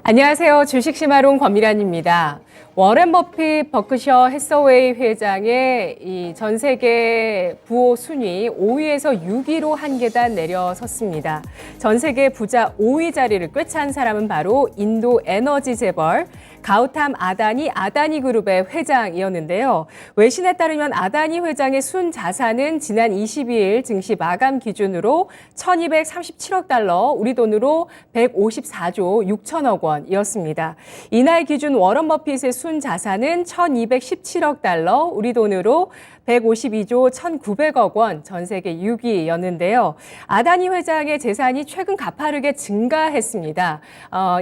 안녕하세요. 주식심화론 권미란입니다. 워렌 버핏 버크셔 해서웨이 회장의 이 전 세계 부호 순위 5위에서 6위로 한 계단 내려섰습니다. 전 세계 부자 5위 자리를 꿰찬 사람은 바로 인도 에너지 재벌 가우탐 아다니 그룹의 회장이었는데요. 외신에 따르면 아다니 회장의 순 자산은 지난 22일 증시 마감 기준으로 1,237억 달러, 우리 돈으로 154조 6천억 원이었습니다. 이날 기준 워런 버핏의 순 자산은 1,217억 달러, 우리 돈으로 152조 1,900억 원, 전 세계 6위였는데요. 아다니 회장의 재산이 최근 가파르게 증가했습니다.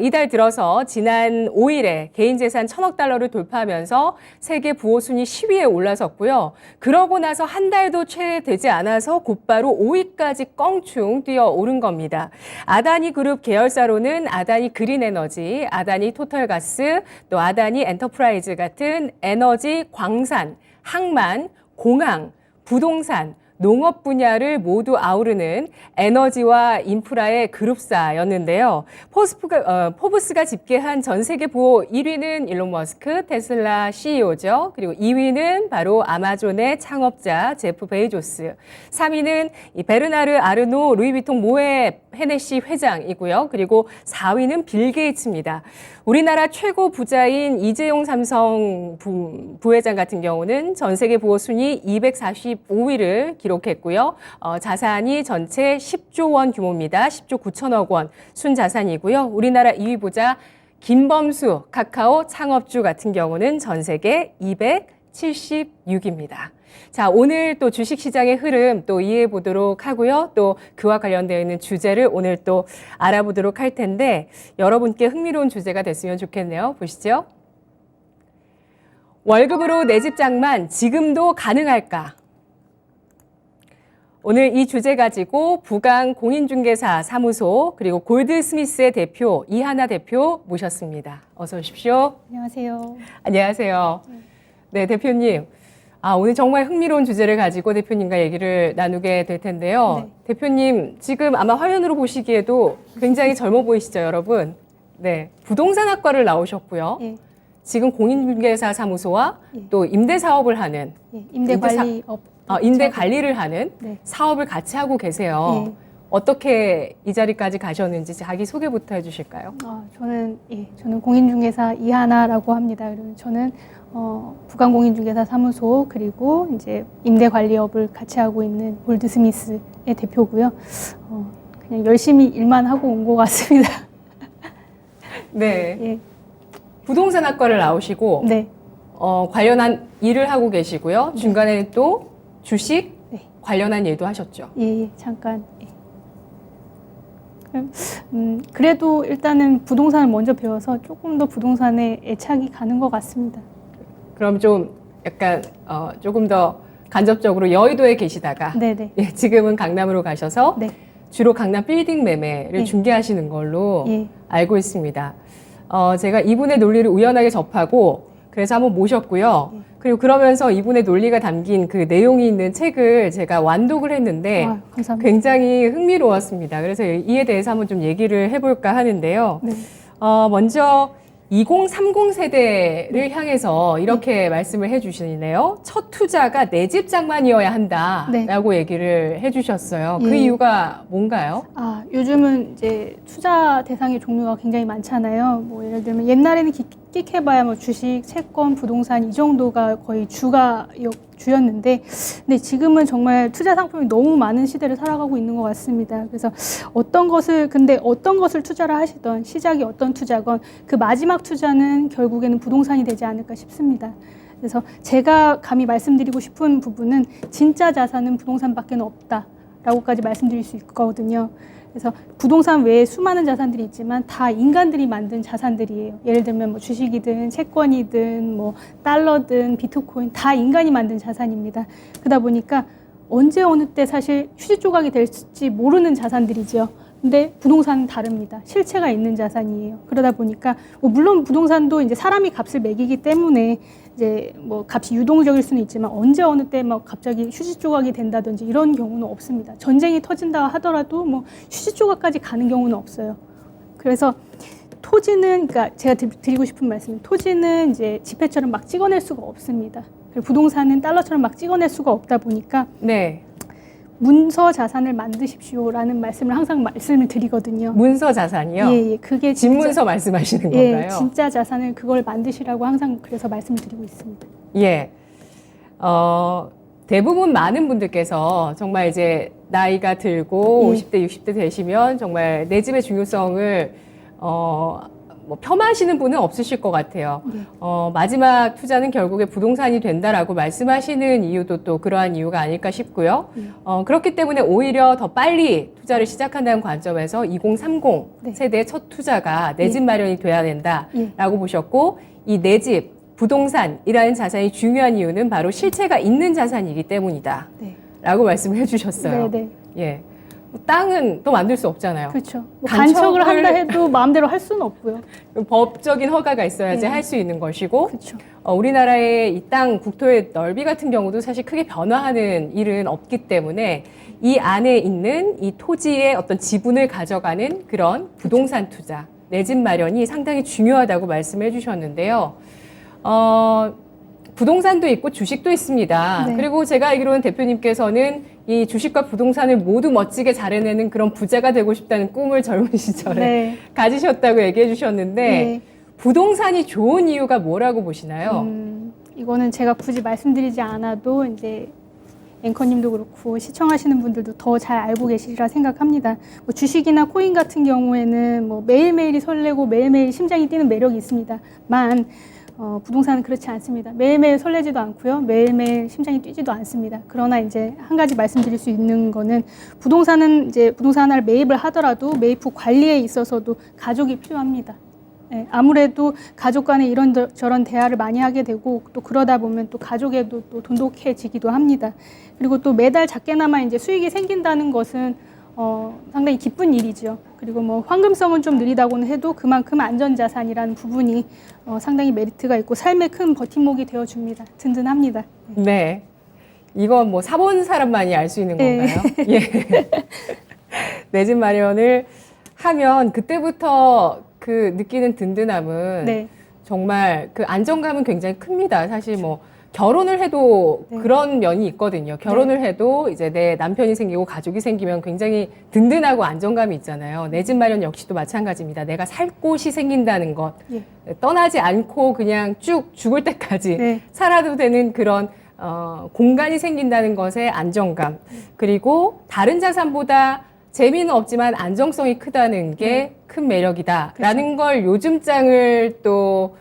이달 들어서 지난 5일에 개인 재산 1,000억 달러를 돌파하면서 세계 부호 순위 10위에 올라섰고요. 그러고 나서 한 달도 채 되지 않아서 곧바로 5위까지 껑충 뛰어오른 겁니다. 아다니 그룹 계열사로는 아다니 그린에너지, 아다니 토탈가스, 또 아다니 엔터프라이즈 같은 에너지, 광산, 항만, 공항, 부동산, 농업 분야를 모두 아우르는 에너지와 인프라의 그룹사였는데요. 포브스가 집계한 전 세계 부호 1위는 일론 머스크, 테슬라 CEO죠. 그리고 2위는 바로 아마존의 창업자 제프 베이조스. 3위는 베르나르 아르노 루이비통 모에 헤네시 회장이고요. 그리고 4위는 빌 게이츠입니다. 우리나라 최고 부자인 이재용 삼성 부회장 같은 경우는 전 세계 부호 순위 245위를 기록했고요. 자산이 전체 10조 원 규모입니다. 10조 9천억 원 순자산이고요. 우리나라 2위 부자 김범수 카카오 창업주 같은 경우는 전 세계 276위입니다. 자, 오늘 또 주식시장의 흐름 또 이해해 보도록 하고요. 또 그와 관련되어 있는 주제를 오늘 또 알아보도록 할 텐데 여러분께 흥미로운 주제가 됐으면 좋겠네요. 보시죠. 월급으로 내 집 장만 지금도 가능할까? 오늘 이 주제 가지고 부강 공인중개사 사무소 그리고 골드스미스의 대표 이하나 대표 모셨습니다. 어서 오십시오. 안녕하세요. 안녕하세요. 네, 대표님. 오늘 정말 흥미로운 주제를 가지고 대표님과 얘기를 나누게 될 텐데요. 네. 대표님, 지금 아마 화면으로 보시기에도 굉장히 젊어 보이시죠, 여러분? 네, 부동산학과를 나오셨고요. 예, 지금 공인중개사 사무소와 예. 또 임대 사업을 하는, 예, 임대관리업. 임대 관리를 하는 네. 사업을 같이 하고 계세요. 예. 어떻게 이 자리까지 가셨는지 자기 소개부터 해주실까요? 저는 공인중개사 이하나라고 합니다. 그리고 저는 부강공인중개사 사무소 그리고 이제 임대관리업을 같이 하고 있는 골드스미스의 대표고요. 그냥 열심히 일만 하고 온 것 같습니다. 네. 예, 부동산학과를 나오시고 네, 관련한 일을 하고 계시고요. 중간에 또 주식 네. 관련한 일도 하셨죠. 예, 잠깐. 예. 그래도 일단은 부동산을 먼저 배워서 조금 더 부동산에 애착이 가는 것 같습니다. 그럼 좀 약간 조금 더 간접적으로 여의도에 계시다가 네네. 예, 지금은 강남으로 가셔서 네. 주로 강남 빌딩 매매를 예. 중개하시는 걸로 예. 알고 있습니다. 제가 이분의 논리를 우연하게 접하고 그래서 한번 모셨고요. 예. 그리고 그러면서 이분의 논리가 담긴 그 내용이 있는 책을 제가 완독을 했는데 감사합니다. 굉장히 흥미로웠습니다. 그래서 이에 대해서 한번 좀 얘기를 해볼까 하는데요. 네. 먼저 2030 세대를 향해서 이렇게 말씀을 해주시네요. 첫 투자가 내 집 장만이어야 한다라고 네. 얘기를 해주셨어요. 그 예. 이유가 뭔가요? 요즘은 이제 투자 대상의 종류가 굉장히 많잖아요. 뭐 예를 들면 옛날에는 끽해봐야 뭐 주식, 채권, 부동산 이 정도가 거의 주였는데, 근데 지금은 정말 투자 상품이 너무 많은 시대를 살아가고 있는 것 같습니다. 그래서 어떤 것을 투자를 하시던 시작이 어떤 투자건 그 마지막 투자는 결국에는 부동산이 되지 않을까 싶습니다. 그래서 제가 감히 말씀드리고 싶은 부분은 진짜 자산은 부동산밖에 없다라고까지 말씀드릴 수 있거든요. 그래서 부동산 외에 수많은 자산들이 있지만 다 인간들이 만든 자산들이에요. 예를 들면 뭐 주식이든 채권이든 뭐 달러든 비트코인 다 인간이 만든 자산입니다. 그러다 보니까 언제 어느 때 사실 휴지 조각이 될지 모르는 자산들이죠. 근데 부동산은 다릅니다. 실체가 있는 자산이에요. 그러다 보니까 물론 부동산도 이제 사람이 값을 매기기 때문에 이제 뭐 값이 유동적일 수는 있지만 언제 어느 때 막 갑자기 휴지 조각이 된다든지 이런 경우는 없습니다. 전쟁이 터진다 하더라도 뭐 휴지 조각까지 가는 경우는 없어요. 그래서 토지는, 그러니까 제가 드리고 싶은 말씀은 토지는 이제 지폐처럼 막 찍어낼 수가 없습니다. 그리고 부동산은 달러처럼 막 찍어낼 수가 없다 보니까 네. 문서 자산을 만드십시오라는 말씀을 항상 말씀을 드리거든요. 문서 자산이요? 예, 예. 그게 집문서 말씀하시는 예, 건가요? 진짜 자산을 그걸 만드시라고 항상 그래서 말씀을 드리고 있습니다. 예. 대부분 많은 분들께서 정말 이제 나이가 들고 예. 50대, 60대 되시면 정말 내 집의 중요성을 뭐 폄하하시는 분은 없으실 것 같아요. 예. 마지막 투자는 결국에 부동산이 된다라고 말씀하시는 이유도 또 그러한 이유가 아닐까 싶고요. 그렇기 때문에 오히려 더 빨리 투자를 시작한다는 관점에서 2030 네. 세대의 첫 투자가 내 집 마련이 돼야 된다라고 예. 보셨고, 이 내 집, 부동산이라는 자산이 중요한 이유는 바로 실체가 있는 자산이기 때문이다 네. 라고 말씀을 해주셨어요. 네, 네. 예. 땅은 또 만들 수 없잖아요. 그렇죠. 뭐 간척을 간척을- 한다 해도 마음대로 할 수는 없고요. 법적인 허가가 있어야지 네. 할 수 있는 것이고, 그렇죠. 우리나라의 이 땅 국토의 넓이 같은 경우도 사실 크게 변화하는 일은 없기 때문에 이 안에 있는 이 토지의 어떤 지분을 가져가는 그런 부동산 투자, 내 집 마련이 상당히 중요하다고 말씀해 주셨는데요. 부동산도 있고 주식도 있습니다. 네. 그리고 제가 알기로는 대표님께서는 이 주식과 부동산을 모두 멋지게 잘 해내는 그런 부자가 되고 싶다는 꿈을 젊은 시절에 네. 가지셨다고 얘기해 주셨는데, 네. 부동산이 좋은 이유가 뭐라고 보시나요? 이거는 제가 굳이 말씀드리지 않아도 이제 앵커님도 그렇고 시청하시는 분들도 더 잘 알고 계시리라 생각합니다. 뭐 주식이나 코인 같은 경우에는 뭐 매일매일이 설레고 매일매일 심장이 뛰는 매력이 있습니다만, 부동산은 그렇지 않습니다. 매일매일 설레지도 않고요. 매일매일 심장이 뛰지도 않습니다. 그러나 이제 한 가지 말씀드릴 수 있는 거는, 부동산은 이제 부동산 하나를 매입을 하더라도 매입 후 관리에 있어서도 가족이 필요합니다. 예, 아무래도 가족 간에 이런저런 대화를 많이 하게 되고, 또 그러다 보면 또 가족에도 또 돈독해지기도 합니다. 그리고 또 매달 작게나마 이제 수익이 생긴다는 것은 상당히 기쁜 일이죠. 그리고 뭐 황금성은 좀 느리다고는 해도 그만큼 안전자산이라는 부분이 상당히 메리트가 있고 삶의 큰 버팀목이 되어줍니다. 든든합니다. 네. 이건 뭐 사본 사람만이 알 수 있는 네. 건가요? 예. 내 집 마련을 하면 그때부터 그 느끼는 든든함은 네. 정말 그 안정감은 굉장히 큽니다. 사실 뭐 결혼을 해도 네. 그런 면이 있거든요. 결혼을 해도 이제 내 남편이 생기고 가족이 생기면 굉장히 든든하고 안정감이 있잖아요. 내 집 마련 역시도 마찬가지입니다. 내가 살 곳이 생긴다는 것, 예. 떠나지 않고 그냥 쭉 죽을 때까지 네. 살아도 되는 그런 공간이 생긴다는 것의 안정감, 그리고 다른 자산보다 재미는 없지만 안정성이 크다는 게 큰 매력이다라는 걸 요즘 장을 또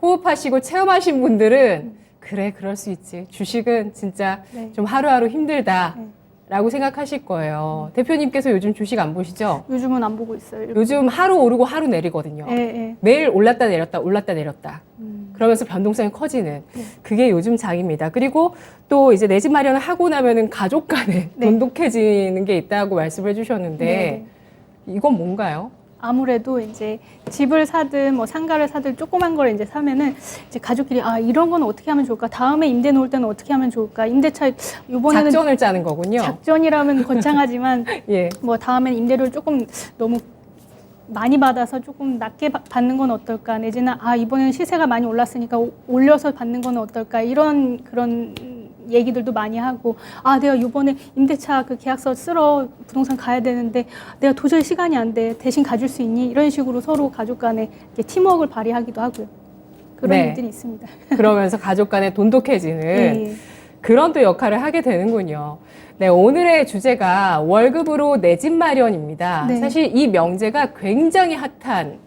호흡하시고 체험하신 분들은 그래, 그럴 수 있지. 주식은 진짜 네. 좀 하루하루 힘들다라고 생각하실 거예요. 대표님께서 요즘 주식 안 보시죠? 요즘은 안 보고 있어요. 요즘 하루 오르고 하루 내리거든요. 예, 예. 매일 올랐다 내렸다 올랐다 내렸다. 그러면서 변동성이 커지는 그게 요즘 장입니다. 그리고 또 이제 내 집 마련을 하고 나면은 가족 간에 네. 돈독해지는 게 있다고 말씀을 해주셨는데, 네. 이건 뭔가요? 아무래도 이제 집을 사든 뭐 상가를 사든 조그만 걸 이제 사면은 이제 가족끼리 이런 건 어떻게 하면 좋을까? 다음에 임대 놓을 때는 어떻게 하면 좋을까? 임대차 이번에는 작전을 짜는 거군요. 작전이라면 거창하지만 예. 뭐 다음엔 임대료를 조금 너무 많이 받아서 조금 낮게 받는 건 어떨까? 내지는 이번에는 시세가 많이 올랐으니까 올려서 받는 건 어떨까? 이런 그런 얘기들도 많이 하고, 내가 이번에 임대차 그 계약서 쓰러 부동산 가야 되는데 내가 도저히 시간이 안 돼. 대신 가줄 수 있니? 이런 식으로 서로 가족 간에 이렇게 팀워크를 발휘하기도 하고요. 그런 네. 일들이 있습니다. 그러면서 가족 간에 돈독해지는 예. 그런 또 역할을 하게 되는군요. 네, 오늘의 주제가 월급으로 내 집 마련입니다. 네. 사실 이 명제가 굉장히 핫한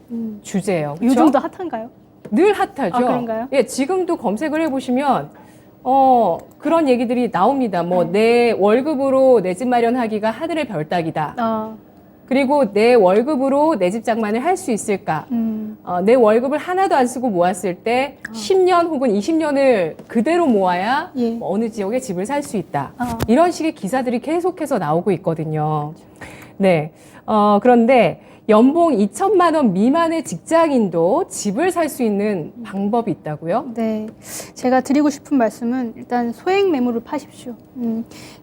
주제예요. 그렇죠? 요즘도 핫한가요? 늘 핫하죠. 그런가요? 예, 지금도 검색을 해보시면 그런 얘기들이 나옵니다. 뭐 내 월급으로 내 집 마련하기가 하늘의 별 따기다. 그리고 내 월급으로 내 집 장만을 할 수 있을까? 내 월급을 하나도 안 쓰고 모았을 때 10년 혹은 20년을 그대로 모아야 예. 뭐 어느 지역에 집을 살 수 있다. 아. 이런 식의 기사들이 계속해서 나오고 있거든요. 네. 그런데 연봉 2천만 원 미만의 직장인도 집을 살 수 있는 방법이 있다고요? 네, 제가 드리고 싶은 말씀은 일단 소액 매물을 파십시오.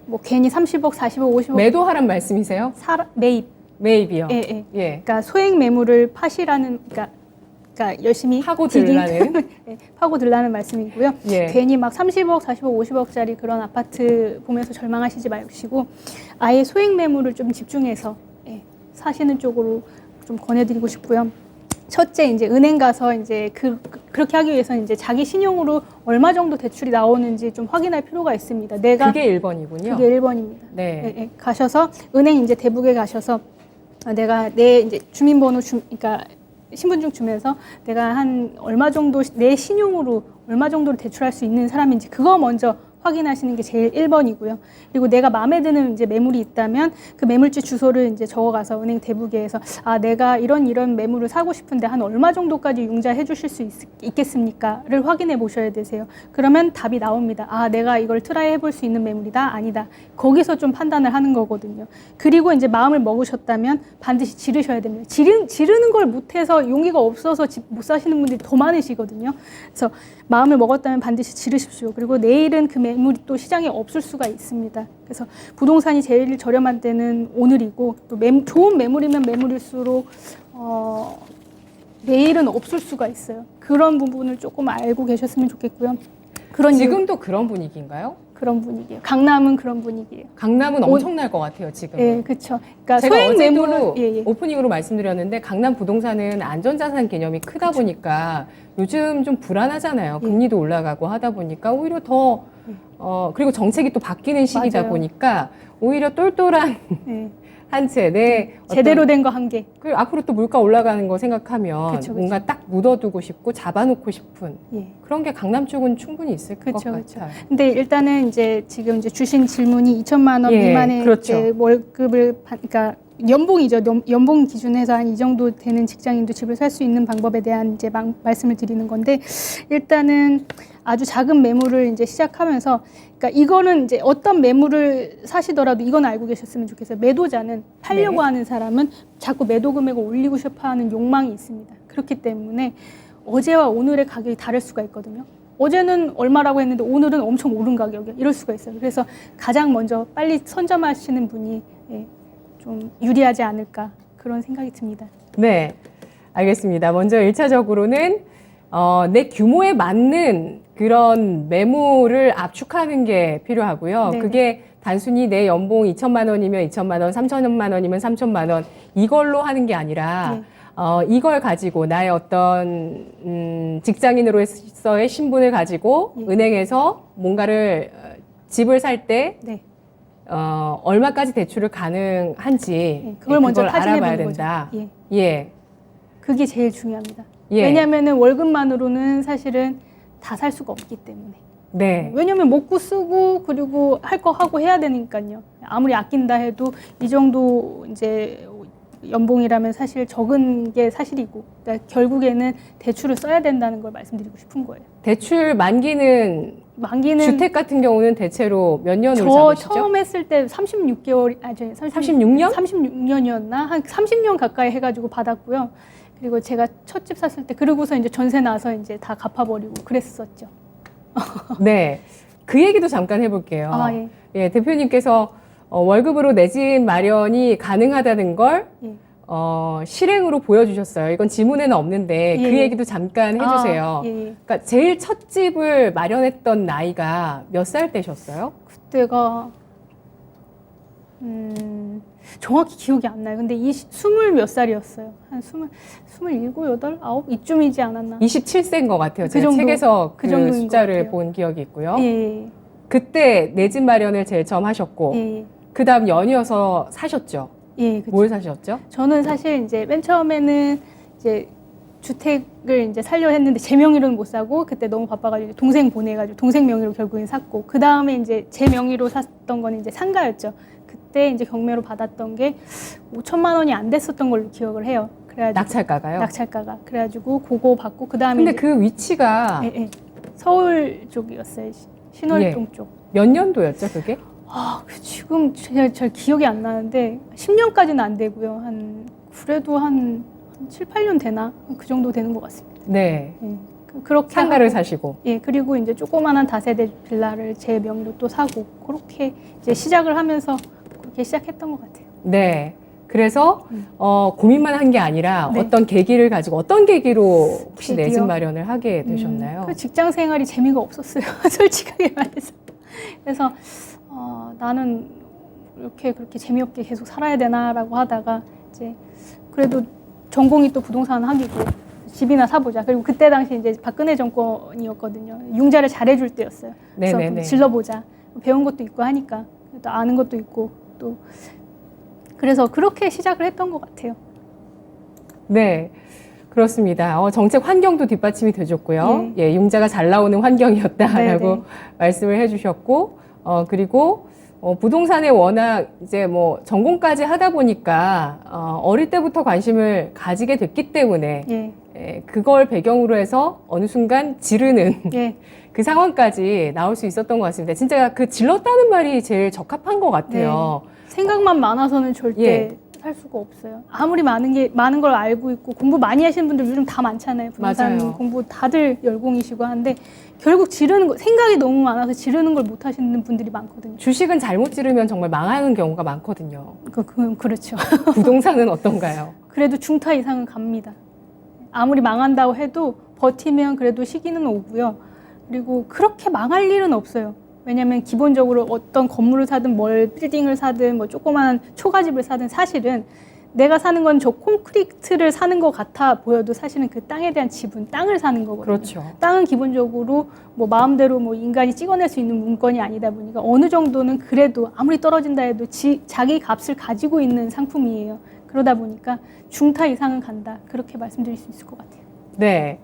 뭐 괜히 30억, 40억, 50억 매도하란 말씀이세요? 매입. 매입이요. 예, 예. 예. 그러니까 소액 매물을 파시라는, 그러니까 그러니까 열심히 파고들라는. 네, 파고들라는 말씀이고요. 예. 괜히 막 30억, 40억, 50억짜리 그런 아파트 보면서 절망하시지 마시고 아예 소액 매물을 좀 집중해서 예, 사시는 쪽으로 좀 권해드리고 싶고요. 첫째 이제 은행 가서 이제 그렇게 하기 위해서는 이제 자기 신용으로 얼마 정도 대출이 나오는지 좀 확인할 필요가 있습니다. 그게 1번이군요. 그게 1번입니다. 네. 예, 예. 가셔서 은행 이제 대북에 가셔서 내가 내 이제 주민번호 그러니까 신분증 주면서 내가 한 얼마 정도 내 신용으로 얼마 정도를 대출할 수 있는 사람인지 그거 먼저 확인하시는 게 제일 1번이고요. 그리고 내가 마음에 드는 이제 매물이 있다면 그 매물지 주소를 이제 적어가서 은행 대부계에서 내가 이런 매물을 사고 싶은데 한 얼마 정도까지 융자해 주실 수 있겠습니까?를 확인해 보셔야 되세요. 그러면 답이 나옵니다. 내가 이걸 트라이 해볼 수 있는 매물이다, 아니다. 거기서 좀 판단을 하는 거거든요. 그리고 이제 마음을 먹으셨다면 반드시 지르셔야 됩니다. 지르는 걸 못해서 용기가 없어서 집 못 사시는 분들이 더 많으시거든요. 그래서 마음을 먹었다면 반드시 지르십시오. 그리고 내일은 그 매물이 또 시장에 없을 수가 있습니다. 그래서 부동산이 제일 저렴한 때는 오늘이고 또 좋은 매물이면 매물일수록 내일은 없을 수가 있어요. 그런 부분을 조금 알고 계셨으면 좋겠고요. 지금도 그런 분위기인가요? 그런 분위기예요. 강남은 그런 분위기예요. 강남은 엄청날 것 같아요, 지금. 네, 그렇죠. 그러니까 제가 소액 어제도 매물은 오프닝으로 말씀드렸는데 강남 부동산은 안전자산 개념이 크다 보니까 요즘 좀 불안하잖아요. 금리도 올라가고 하다 보니까 오히려 더 그리고 정책이 또 바뀌는 시기다 맞아요. 보니까 오히려 똘똘한 네. 한 채 내 제대로 된 거 한 개. 앞으로 또 물가 올라가는 거 생각하면 그쵸. 뭔가 딱 묻어두고 싶고 잡아놓고 싶은 예. 그런 게 강남 쪽은 충분히 있을 것 그쵸. 같아요. 근데 일단은 이제 지금 이제 주신 질문이 2천만 원 예, 미만의 그렇죠. 이제 월급을 그러니까 연봉이죠. 연봉 기준에서 한 이 정도 되는 직장인도 집을 살 수 있는 방법에 대한 이제 말씀을 드리는 건데 일단은 아주 작은 매물을 이제 시작하면서 그러니까 이거는 이제 어떤 매물을 사시더라도 이건 알고 계셨으면 좋겠어요. 매도자는 팔려고 하는 사람은 자꾸 매도 금액을 올리고 싶어하는 욕망이 있습니다. 그렇기 때문에 어제와 오늘의 가격이 다를 수가 있거든요. 어제는 얼마라고 했는데 오늘은 엄청 오른 가격이야. 이럴 수가 있어요. 그래서 가장 먼저 빨리 선점하시는 분이 좀 유리하지 않을까 그런 생각이 듭니다. 네, 알겠습니다. 먼저 1차적으로는 내 규모에 맞는 그런 매물을 압축하는 게 필요하고요. 네네. 그게 단순히 내 연봉 2천만 원이면 2천만 원, 3천만 원이면 3천만 원 이걸로 하는 게 아니라 이걸 가지고 나의 어떤 직장인으로서의 신분을 가지고 은행에서 뭔가를 집을 살 때 네. 얼마까지 대출을 가능한지 그걸 먼저 그걸 타진해 알아봐야 보는 된다. 거죠. 예. 그게 제일 중요합니다. 예. 왜냐하면 월급만으로는 사실은 다 살 수가 없기 때문에. 네. 왜냐하면 먹고 쓰고 그리고 할 거 하고 해야 되니까요. 아무리 아낀다 해도 이 정도 이제 연봉이라면 사실 적은 게 사실이고, 그러니까 결국에는 대출을 써야 된다는 걸 말씀드리고 싶은 거예요. 대출 만기는 주택 같은 경우는 대체로 몇 년으로 저 잡으시죠? 처음 했을 때 36개월, 36년? 36년이었나? 한 30년 가까이 해가지고 받았고요. 그리고 제가 첫 집 샀을 때, 그러고서 이제 전세 나서 이제 다 갚아버리고 그랬었죠. 네. 그 얘기도 잠깐 해볼게요. 예. 예, 대표님께서 월급으로 내 집 마련이 가능하다는 걸 예. 실행으로 보여주셨어요. 이건 지문에는 없는데 그 예. 얘기도 잠깐 해주세요. 예. 그러니까 제일 첫 집을 마련했던 나이가 몇 살 때셨어요? 그때가 정확히 기억이 안 나요. 근데 20 몇 살이었어요. 한 27, 8, 9 이쯤이지 않았나? 27세인 것 같아요. 그 제가 정도, 책에서 그 그 정도인 것 숫자를 같아요. 본 기억이 있고요. 예. 그때 내 집 마련을 제일 처음 하셨고 예. 그 다음 연이어서 사셨죠? 예. 그쵸. 뭘 사셨죠? 저는 사실 이제 맨 처음에는 이제 주택을 이제 살려 했는데 제 명의로는 못 사고 그때 너무 바빠가지고 동생 보내가지고 동생 명의로 결국엔 샀고 그 다음에 이제 제 명의로 샀던 거는 이제 상가였죠. 그때 이제 경매로 받았던 게 5천만 원이 안 됐었던 걸로 기억을 해요. 그래가지고 낙찰가가요? 낙찰가가. 그래가지고 그거 받고 그 다음에 근데 그 위치가 서울 쪽이었어요. 신월동 쪽. 몇 년도였죠, 그게? 지금 잘 기억이 안 나는데 10년까지는 안 되고요. 그래도 한 7, 8년 되나? 그 정도 되는 것 같습니다. 네. 그렇게 상가를 하고, 사시고. 그리고 이제 조그마한 다세대 빌라를 제 명의로 또 사고 그렇게 이제 시작을 하면서 그렇게 시작했던 것 같아요. 네. 그래서 고민만 한 게 아니라 네. 어떤 계기를 가지고 어떤 계기로 혹시 내 집 계기요? 마련을 하게 되셨나요? 그 직장 생활이 재미가 없었어요. 솔직하게 말해서. 그래서 나는 이렇게 그렇게 재미없게 계속 살아야 되나라고 하다가 이제 그래도 전공이 또 부동산 학이고 집이나 사보자. 그리고 그때 당시 이제 박근혜 정권이었거든요. 융자를 잘해줄 때였어요. 그래서 네네네. 좀 질러보자. 배운 것도 있고 하니까 또 아는 것도 있고 또 그래서 그렇게 시작을 했던 것 같아요. 네, 그렇습니다. 정책 환경도 뒷받침이 돼줬고요. 예, 융자가 잘 나오는 환경이었다라고 네네. 말씀을 해주셨고, 그리고 부동산에 워낙 이제 뭐 전공까지 하다 보니까 어릴 때부터 관심을 가지게 됐기 때문에 예, 예, 그걸 배경으로 해서 어느 순간 지르는 예, 그 상황까지 나올 수 있었던 것 같습니다. 진짜 그 질렀다는 말이 제일 적합한 것 같아요. 생각만 많아서는 절대 예. 살 수가 없어요. 아무리 많은 걸 알고 있고 공부 많이 하시는 분들 요즘 다 많잖아요. 부동산 맞아요. 공부 다들 열공이시고 하는데 결국 지르는 거 생각이 너무 많아서 지르는 걸 못 하시는 분들이 많거든요. 주식은 잘못 지르면 정말 망하는 경우가 많거든요. 그렇죠. 부동산은 어떤가요? 그래도 중타 이상은 갑니다. 아무리 망한다고 해도 버티면 그래도 시기는 오고요. 그리고 그렇게 망할 일은 없어요. 왜냐하면 기본적으로 어떤 건물을 사든 빌딩을 사든 뭐 조그마한 초가집을 사든 사실은 내가 사는 건 저 콘크리트를 사는 것 같아 보여도 사실은 그 땅에 대한 지분, 땅을 사는 거거든요. 그렇죠. 땅은 기본적으로 뭐 마음대로 뭐 인간이 찍어낼 수 있는 문건이 아니다 보니까 어느 정도는 그래도 아무리 떨어진다 해도 자기 값을 가지고 있는 상품이에요. 그러다 보니까 중타 이상은 간다. 그렇게 말씀드릴 수 있을 것 같아요. 네,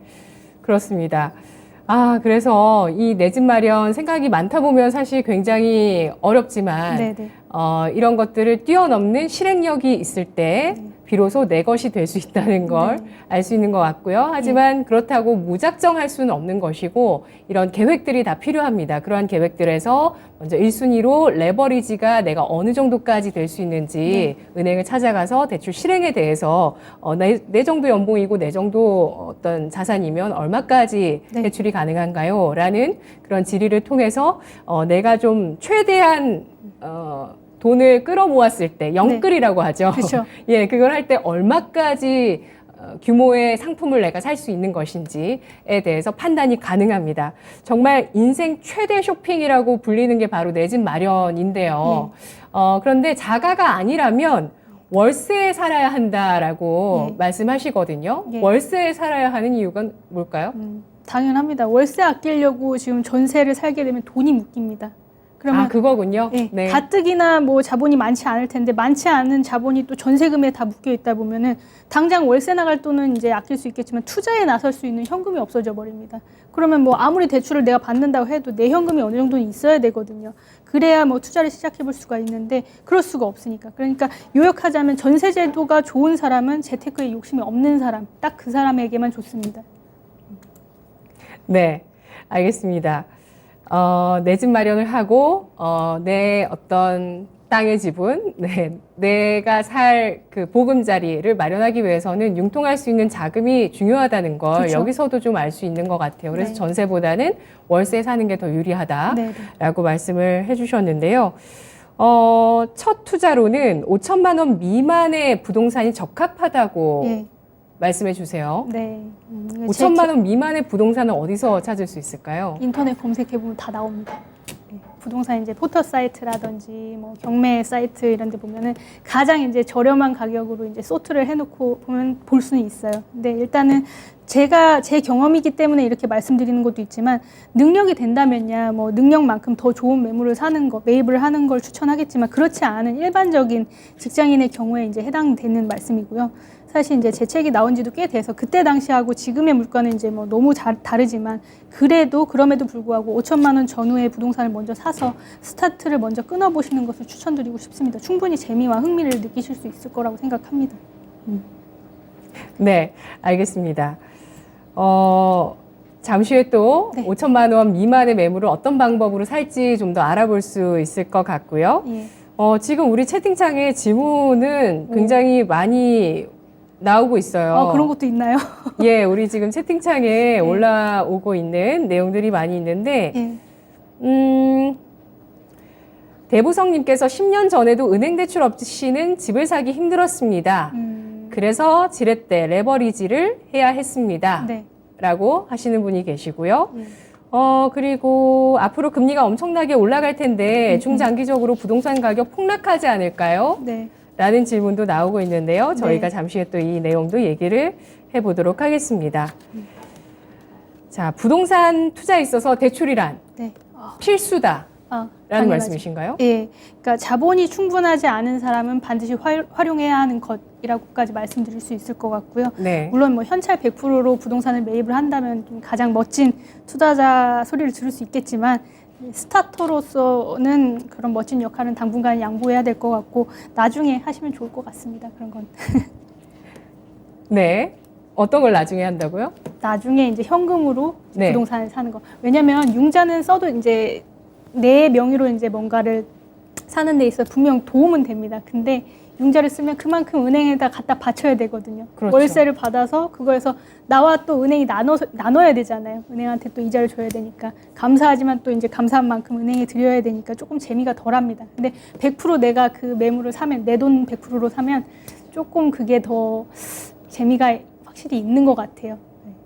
그렇습니다. 그래서 이 내 집 마련 생각이 많다 보면 사실 굉장히 어렵지만 네네. 이런 것들을 뛰어넘는 실행력이 있을 때 비로소 내 것이 될 수 있다는 걸 알 수 있는 것 같고요. 하지만 그렇다고 무작정 할 수는 없는 것이고 이런 계획들이 다 필요합니다. 그러한 계획들에서 먼저 1순위로 레버리지가 내가 어느 정도까지 될 수 있는지 은행을 찾아가서 대출 실행에 대해서 내 정도 연봉이고 내 정도 어떤 자산이면 얼마까지 대출이 가능한가요? 라는 그런 질의를 통해서 내가 좀 최대한 돈을 끌어모았을 때 영끌이라고 하죠. 그렇죠. 예, 그걸 할 때 얼마까지 규모의 상품을 내가 살 수 있는 것인지에 대해서 판단이 가능합니다. 정말 인생 최대 쇼핑이라고 불리는 게 바로 내 집 마련인데요. 그런데 자가가 아니라면 월세에 살아야 한다라고 말씀하시거든요. 월세에 살아야 하는 이유가 뭘까요? 당연합니다. 월세 아끼려고 지금 전세를 살게 되면 돈이 묶입니다. 그러면 그거군요. 네. 가뜩이나 뭐 자본이 많지 않을 텐데 많지 않은 자본이 또 전세금에 다 묶여 있다 보면은 당장 월세 나갈 돈은 이제 아낄 수 있겠지만 투자에 나설 수 있는 현금이 없어져 버립니다. 그러면 뭐 아무리 대출을 내가 받는다고 해도 내 현금이 어느 정도는 있어야 되거든요. 그래야 뭐 투자를 시작해 볼 수가 있는데 그럴 수가 없으니까. 그러니까 요약하자면 전세 제도가 좋은 사람은 재테크에 욕심이 없는 사람, 딱 그 사람에게만 좋습니다. 네, 알겠습니다. 내 집 마련을 하고, 내 어떤 땅의 지분, 내가 살 그 보금자리를 마련하기 위해서는 융통할 수 있는 자금이 중요하다는 걸 그렇죠. 여기서도 좀 알 수 있는 것 같아요. 그래서 전세보다는 월세 사는 게 더 유리하다라고 말씀을 해주셨는데요. 첫 투자로는 5천만 원 미만의 부동산이 적합하다고 말씀해 주세요. 네. 5천만 원 미만의 부동산은 어디서 찾을 수 있을까요? 인터넷 검색해 보면 다 나옵니다. 부동산 이제 포털 사이트라든지 뭐 경매 사이트 이런 데 보면은 가장 이제 저렴한 가격으로 이제 소트를 해놓고 보면 볼 수는 있어요. 근데 일단은 제 경험이기 때문에 이렇게 말씀드리는 것도 있지만 능력이 된다면야 뭐 능력만큼 더 좋은 매입을 하는 걸 추천하겠지만 그렇지 않은 일반적인 직장인의 경우에 이제 해당되는 말씀이고요. 사실 이제 제 책이 나온 지도 꽤 돼서 그때 당시하고 지금의 물가는 이제 뭐 너무 다르지만 그럼에도 불구하고 5천만 원 전후에 부동산을 먼저 사서 스타트를 먼저 끊어보시는 것을 추천드리고 싶습니다. 충분히 재미와 흥미를 느끼실 수 있을 거라고 생각합니다. 네, 알겠습니다. 잠시 후에 또 5천만 원 미만의 매물을 어떤 방법으로 살지 좀 더 알아볼 수 있을 것 같고요. 지금 우리 채팅창에 질문은 굉장히 많이 나오고 있어요. 그런 것도 있나요? 예, 우리 지금 채팅창에 올라오고 있는 내용들이 많이 있는데, 대부성님께서 10년 전에도 은행 대출 없이는 집을 사기 힘들었습니다. 그래서 지렛대, 레버리지를 해야 했습니다. 네. 라고 하시는 분이 계시고요. 네. 그리고 앞으로 금리가 엄청나게 올라갈 텐데 중장기적으로 부동산 가격 폭락하지 않을까요? 네. 라는 질문도 나오고 있는데요. 저희가 네. 잠시 후에 또 이 내용도 얘기를 해보도록 하겠습니다. 자, 부동산 투자에 있어서 대출이란 네. 필수다. 라는 당연하죠. 말씀이신가요? 예, 그러니까 자본이 충분하지 않은 사람은 반드시 활용해야 하는 것이라고까지 말씀드릴 수 있을 것 같고요. 네. 물론 뭐 현찰 100%로 부동산을 매입을 한다면 좀 가장 멋진 투자자 소리를 들을 수 있겠지만 스타터로서는 그런 멋진 역할은 당분간 양보해야 될 것 같고 나중에 하시면 좋을 것 같습니다. 그런 건 네. 어떤 걸 나중에 한다고요? 나중에 이제 현금으로 네. 부동산을 사는 거. 왜냐하면 융자는 써도 이제 내 명의로 이제 뭔가를 사는 데 있어 분명 도움은 됩니다. 근데 융자를 쓰면 그만큼 은행에다 갖다 바쳐야 되거든요. 그렇죠. 월세를 받아서 그거에서 나와 또 은행이 나눠야 되잖아요. 은행한테 또 이자를 줘야 되니까 감사하지만 또 이제 감사한 만큼 은행에 드려야 되니까 조금 재미가 덜합니다. 근데 100% 내가 그 매물을 사면 내 돈 100%로 사면 조금 그게 더 재미가 확실히 있는 것 같아요.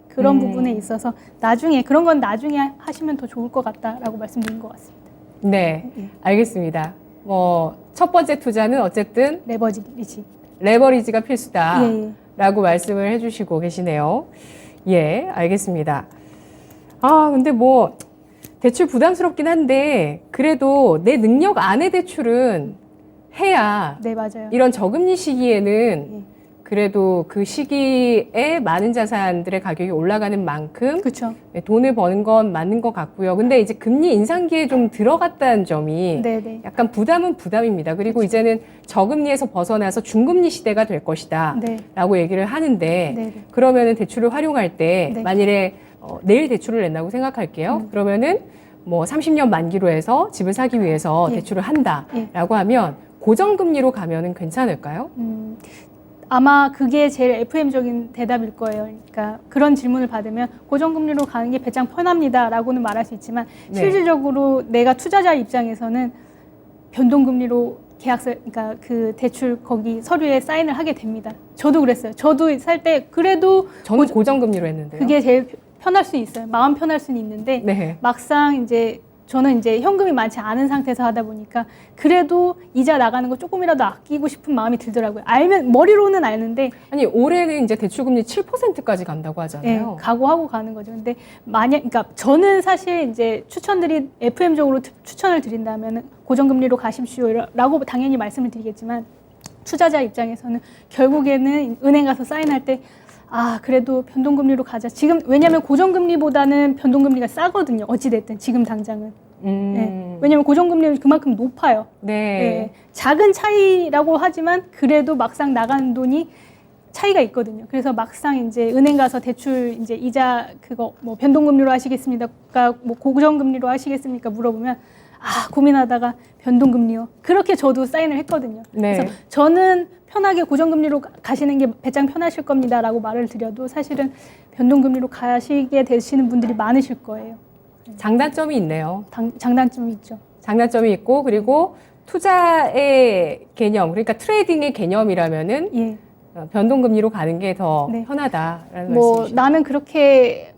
그런 부분에 있어서 나중에 그런 건 나중에 하시면 더 좋을 것 같다라고 말씀드린 것 같습니다. 네. 알겠습니다. 첫 번째 투자는 어쨌든 레버리지. 레버리지가 필수다. 예. 라고 말씀을 해주시고 계시네요. 예, 알겠습니다. 근데 대출 부담스럽긴 한데, 그래도 내 능력 안의 대출은 해야 네, 맞아요. 이런 저금리 시기에는 예. 그래도 그 시기에 많은 자산들의 가격이 올라가는 만큼 그렇죠. 돈을 버는 건 맞는 것 같고요. 근데 이제 금리 인상기에 좀 들어갔다는 점이 네, 네. 약간 부담은 부담입니다. 그리고 이제는 저금리에서 벗어나서 중금리 시대가 될 것이다. 네. 라고 얘기를 하는데 네. 그러면은 대출을 활용할 때 네. 만일에 내일 대출을 낸다고 생각할게요. 그러면은 30년 만기로 해서 집을 사기 위해서 예. 대출을 한다라고 하면 고정금리로 가면은 괜찮을까요? 아마 그게 제일 FM적인 대답일 거예요. 그러니까 그런 질문을 받으면 고정금리로 가는 게 배짱 편합니다라고는 말할 수 있지만 네. 실질적으로 내가 투자자 입장에서는 변동금리로 계약서, 그러니까 그 대출 거기 서류에 사인을 하게 됩니다. 저도 그랬어요. 저도 살 때 그래도 저는 고정금리로 했는데요. 그게 제일 편할 수 있어요. 마음 편할 수는 있는데 네. 막상 이제 저는 이제 현금이 많지 않은 상태에서 하다 보니까 그래도 이자 나가는 거 조금이라도 아끼고 싶은 마음이 들더라고요. 머리로는 아는데 아니 올해는 이제 대출금리 7%까지 간다고 하잖아요. 각오하고 가는 거죠. 근데 그러니까 저는 사실 이제 FM적으로 추천을 드린다면 고정금리로 가십시오라고 당연히 말씀을 드리겠지만 투자자 입장에서는 결국에는 은행 가서 사인할 때 그래도 변동금리로 가자. 지금 왜냐하면 고정금리보다는 변동금리가 싸거든요. 어찌됐든 지금 당장은. 네. 왜냐하면 고정금리는 그만큼 높아요. 네. 네. 작은 차이라고 하지만 그래도 막상 나가는 돈이 차이가 있거든요. 그래서 막상 이제 은행 가서 대출 이제 이자 그거 변동금리로 하시겠습니까? 고정금리로 하시겠습니까? 물어보면 고민하다가 변동금리요. 그렇게 저도 사인을 했거든요. 네. 그래서 저는 편하게 고정금리로 가시는 게 배짱 편하실 겁니다라고 말을 드려도 사실은 변동금리로 가시게 되시는 분들이 많으실 거예요. 장단점이 있네요. 장단점이 있죠. 장단점이 있고 그리고 투자의 개념, 그러니까 트레이딩의 개념이라면은 예. 변동금리로 가는 게 더 네. 편하다라는 말씀이시죠. 나는 그렇게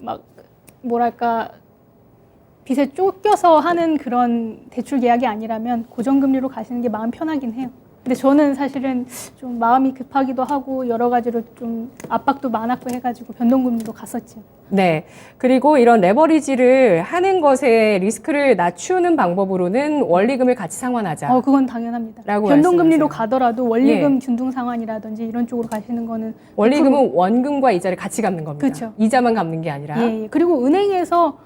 빚에 쫓겨서 하는 그런 대출 계약이 아니라면 고정금리로 가시는 게 마음 편하긴 해요. 근데 저는 사실은 좀 마음이 급하기도 하고 여러 가지로 좀 압박도 많았고 해가지고 변동금리로 갔었죠. 네. 그리고 이런 레버리지를 하는 것에 리스크를 낮추는 방법으로는 원리금을 같이 상환하자. 그건 당연합니다. 라고 변동금리로 말씀하세요. 가더라도 원리금 균등 상환이라든지 이런 쪽으로 가시는 거는 원리금은 원금과 이자를 같이 갚는 겁니다. 그쵸. 이자만 갚는 게 아니라. 예. 그리고 은행에서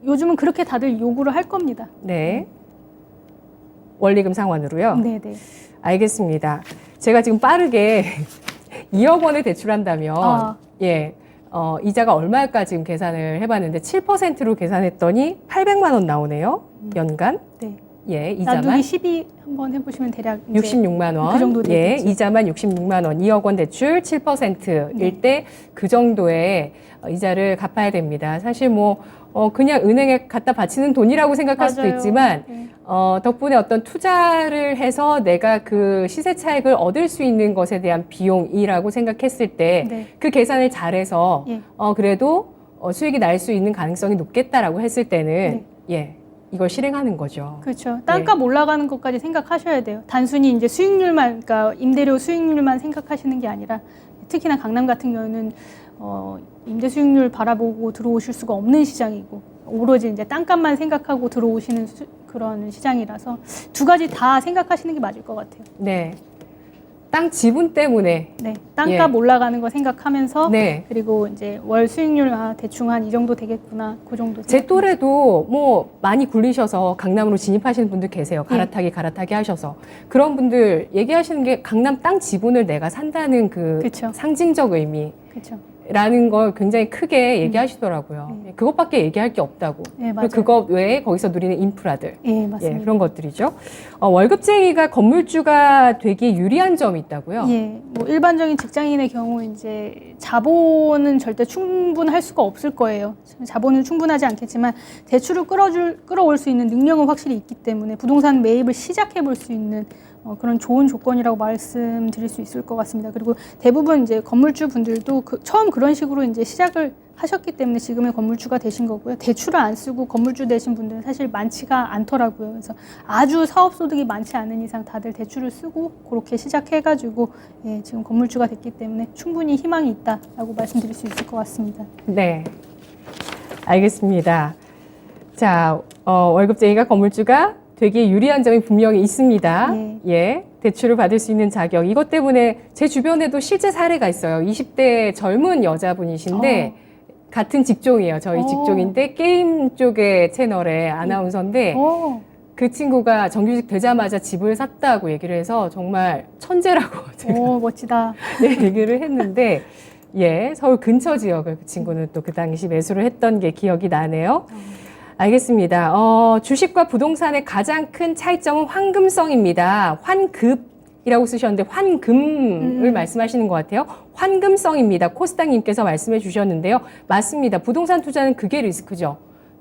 요즘은 그렇게 다들 요구를 할 겁니다. 네. 원리금 상환으로요. 네네. 알겠습니다. 제가 지금 빠르게 2억 원을 대출한다면 이자가 얼마일까 지금 계산을 해봤는데 7%로 계산했더니 800만 원 나오네요. 연간. 네. 예, 이자만 나누기 12 한번 해보시면 대략 이제 66만 원. 그 정도 예, 되겠죠. 이자만 66만 원. 2억 원 대출 7%일 때 그 정도의 이자를 갚아야 됩니다. 사실 뭐 그냥 은행에 갖다 바치는 돈이라고 생각할 수도 맞아요. 있지만 네. 덕분에 어떤 투자를 해서 내가 그 시세 차익을 얻을 수 있는 것에 대한 비용이라고 생각했을 때 네. 그 계산을 잘해서 예. 그래도 수익이 날 수 있는 가능성이 높겠다라고 했을 때는 예, 이걸 실행하는 거죠. 그렇죠. 땅값 올라가는 것까지 생각하셔야 돼요. 단순히 이제 수익률만, 그러니까 임대료 수익률만 생각하시는 게 아니라 특히나 강남 같은 경우는 임대 수익률 바라보고 들어오실 수가 없는 시장이고 오로지 이제 땅값만 생각하고 들어오시는 그런 시장이라서 두 가지 다 생각하시는 게 맞을 것 같아요. 네. 땅 지분 때문에 네, 땅값 올라가는 거 생각하면서 네. 그리고 이제 월 수익률 대충 한 이 정도 되겠구나, 그 정도. 제 또래도 뭐 많이 굴리셔서 강남으로 진입하시는 분들 계세요. 갈아타기 하셔서. 그런 분들 얘기하시는 게 강남 땅 지분을 내가 산다는 그 그쵸. 상징적 의미. 그렇죠. 라는 걸 굉장히 크게 얘기하시더라고요. 그것밖에 얘기할 게 없다고. 네, 그리고 맞아요. 그것 외에 거기서 누리는 인프라들. 예, 맞습니다. 예, 그런 것들이죠. 월급쟁이가 건물주가 되기 유리한 점이 있다고요? 예, 뭐 일반적인 직장인의 경우 이제 자본은 절대 충분할 수가 없을 거예요. 자본은 충분하지 않겠지만 대출을 끌어올 수 있는 능력은 확실히 있기 때문에 부동산 매입을 시작해 볼 수 있는 그런 좋은 조건이라고 말씀드릴 수 있을 것 같습니다. 그리고 대부분 이제 건물주 분들도 처음 그런 식으로 이제 시작을 하셨기 때문에 지금의 건물주가 되신 거고요. 대출을 안 쓰고 건물주 되신 분들은 사실 많지가 않더라고요. 그래서 아주 사업소득이 많지 않은 이상 다들 대출을 쓰고 그렇게 시작해가지고 예, 지금 건물주가 됐기 때문에 충분히 희망이 있다라고 말씀드릴 수 있을 것 같습니다. 네. 알겠습니다. 자, 월급쟁이가 건물주가 되게 유리한 점이 분명히 있습니다. 예, 대출을 받을 수 있는 자격. 이것 때문에 제 주변에도 실제 사례가 있어요. 20대 젊은 여자분이신데 같은 직종이에요. 저희 직종인데 게임 쪽의 채널의 아나운서인데 그 친구가 정규직 되자마자 집을 샀다고 얘기를 해서 정말 천재라고 제가 멋지다. 네, 얘기를 했는데 예, 서울 근처 지역을 그 친구는 또 그 당시 매수를 했던 게 기억이 나네요. 알겠습니다. 주식과 부동산의 가장 큰 차이점은 환금성입니다. 환급이라고 쓰셨는데 환금을 말씀하시는 것 같아요. 환금성입니다. 코스닥님께서 말씀해 주셨는데요. 맞습니다. 부동산 투자는 그게 리스크죠.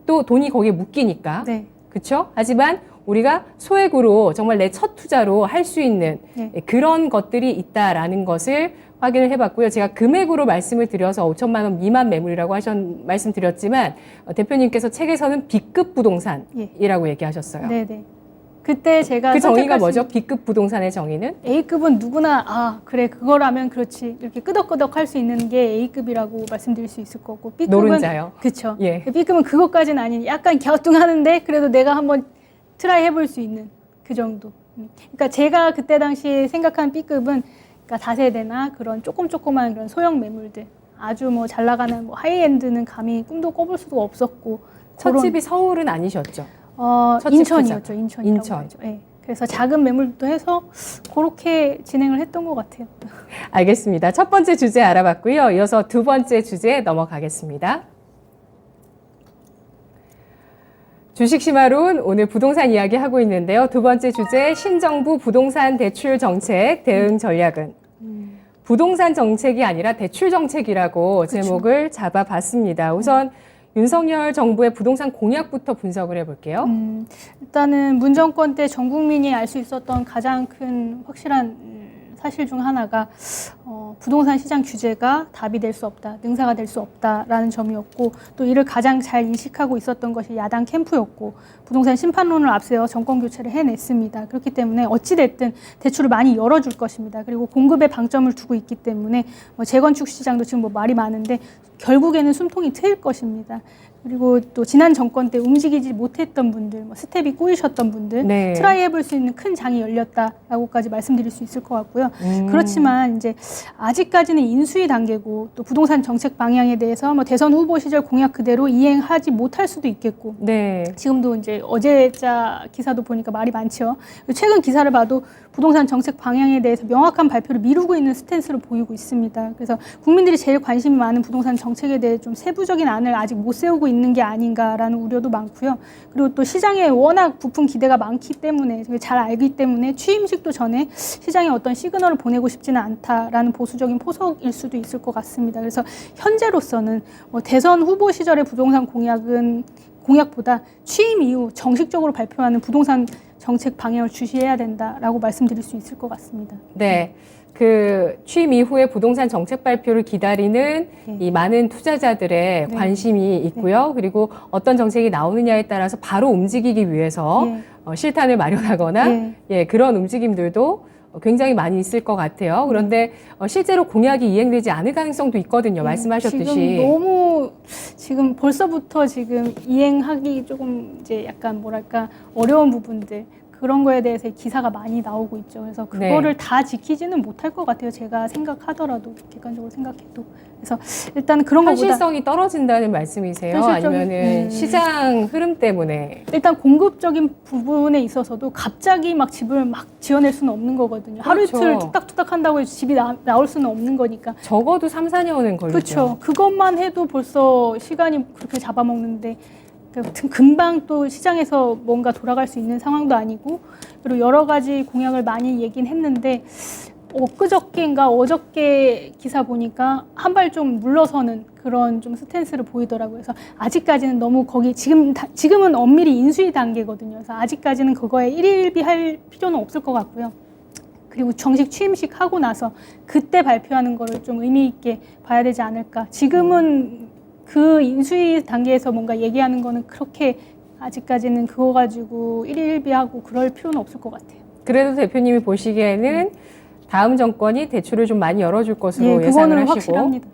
또 돈이 거기에 묶이니까. 네. 그렇죠? 하지만 우리가 소액으로 정말 내 첫 투자로 할 수 있는 그런 것들이 있다라는 것을 확인을 해봤고요. 제가 금액으로 말씀을 드려서 5천만 원 미만 매물이라고 말씀드렸지만 대표님께서 책에서는 B급 부동산이라고 얘기하셨어요. 네네. 그때 제가 그 정의가 뭐죠? B급 부동산의 정의는? A급은 누구나 그래 그거라면 그렇지 이렇게 끄덕끄덕 할 수 있는 게 A급이라고 말씀드릴 수 있을 거고 B급은 노른자요. 그렇죠. 예. B급은 그것까지는 아닌 약간 갸우뚱하는데 그래도 내가 한번 트라이 해볼 수 있는 그 정도. 그러니까 제가 그때 당시 생각한 B급은 그러니까 다세대나 그런 조그만 그런 소형 매물들 아주 뭐 잘 나가는 뭐 하이엔드는 감히 꿈도 꿔볼 수도 없었고 첫 그런- 집이 서울은 아니셨죠? 첫 인천이었죠. 집 인천이라고 인천. 하죠. 예. 그래서 작은 매물도 해서 그렇게 진행을 했던 것 같아요. 알겠습니다. 첫 번째 주제 알아봤고요. 이어서 두 번째 주제 넘어가겠습니다. 주식심화론 오늘 부동산 이야기 하고 있는데요. 두 번째 주제 신정부 부동산 대출 정책 대응 전략은 부동산 정책이 아니라 대출 정책이라고 제목을 잡아봤습니다. 우선 윤석열 정부의 부동산 공약부터 분석을 해볼게요. 일단은 문 정권 때 전 국민이 알 수 있었던 가장 큰 확실한 사실 중 하나가 부동산 시장 규제가 답이 될 수 없다, 능사가 될 수 없다라는 점이었고 또 이를 가장 잘 인식하고 있었던 것이 야당 캠프였고 부동산 심판론을 앞세워 정권 교체를 해냈습니다. 그렇기 때문에 어찌됐든 대출을 많이 열어줄 것입니다. 그리고 공급에 방점을 두고 있기 때문에 재건축 시장도 지금 뭐 말이 많은데 결국에는 숨통이 트일 것입니다. 그리고 또 지난 정권 때 움직이지 못했던 분들, 스텝이 꼬이셨던 분들, 트라이 해볼 수 있는 큰 장이 열렸다라고까지 말씀드릴 수 있을 것 같고요. 그렇지만 이제 아직까지는 인수위 단계고 또 부동산 정책 방향에 대해서 뭐 대선 후보 시절 공약 그대로 이행하지 못할 수도 있겠고 네. 지금도 이제 어제자 기사도 보니까 말이 많죠. 최근 기사를 봐도 부동산 정책 방향에 대해서 명확한 발표를 미루고 있는 스탠스를 보이고 있습니다. 그래서 국민들이 제일 관심이 많은 부동산 정책에 대해 좀 세부적인 안을 아직 못 세우고 있는 게 아닌가라는 우려도 많고요. 그리고 또 시장에 워낙 부푼 기대가 많기 때문에 잘 알기 때문에 취임식도 전에 시장에 어떤 시그널을 보내고 싶지는 않다라는 보수적인 포석일 수도 있을 것 같습니다. 그래서 현재로서는 대선 후보 시절의 부동산 공약보다 취임 이후 정식적으로 발표하는 부동산 정책 방향을 주시해야 된다라고 말씀드릴 수 있을 것 같습니다. 네. 그 취임 이후에 부동산 정책 발표를 기다리는 네. 이 많은 투자자들의 네. 관심이 있고요. 그리고 어떤 정책이 나오느냐에 따라서 바로 움직이기 위해서 실탄을 마련하거나 네. 그런 움직임들도 굉장히 많이 있을 것 같아요. 그런데 실제로 공약이 이행되지 않을 가능성도 있거든요. 말씀하셨듯이. 지금 벌써부터 지금 이행하기 조금 이제 약간 뭐랄까 어려운 부분들 그런 거에 대해서 기사가 많이 나오고 있죠. 그래서 그거를 다 지키지는 못할 것 같아요. 제가 생각하더라도 객관적으로 생각해도. 그래서 일단 그런 것보다 현실성이 떨어진다는 말씀이세요? 아니면은 시장 흐름 때문에? 일단 공급적인 부분에 있어서도 갑자기 막 집을 막 지어낼 수는 없는 거거든요. 하루 이틀 뚝딱뚝딱 한다고 해서 집이 나올 수는 없는 거니까. 적어도 3, 4년은 걸리죠. 그렇죠. 그것만 해도 벌써 시간이 그렇게 잡아먹는데 금방 또 시장에서 뭔가 돌아갈 수 있는 상황도 아니고 그리고 여러 가지 공약을 많이 얘기는 했는데 엊그저께인가 어저께 기사 보니까 한 발 좀 물러서는 그런 좀 스탠스를 보이더라고요. 그래서 아직까지는 너무 지금은 엄밀히 인수위 단계거든요. 그래서 아직까지는 그거에 일일비할 필요는 없을 것 같고요. 그리고 정식 취임식 하고 나서 그때 발표하는 거를 좀 의미 있게 봐야 되지 않을까. 지금은 그 인수위 단계에서 뭔가 얘기하는 거는 그렇게 아직까지는 그거 가지고 일일비하고 그럴 필요는 없을 것 같아요. 그래도 대표님이 보시기에는 다음 정권이 대출을 좀 많이 열어줄 것으로 예상을 하시고 확실합니다.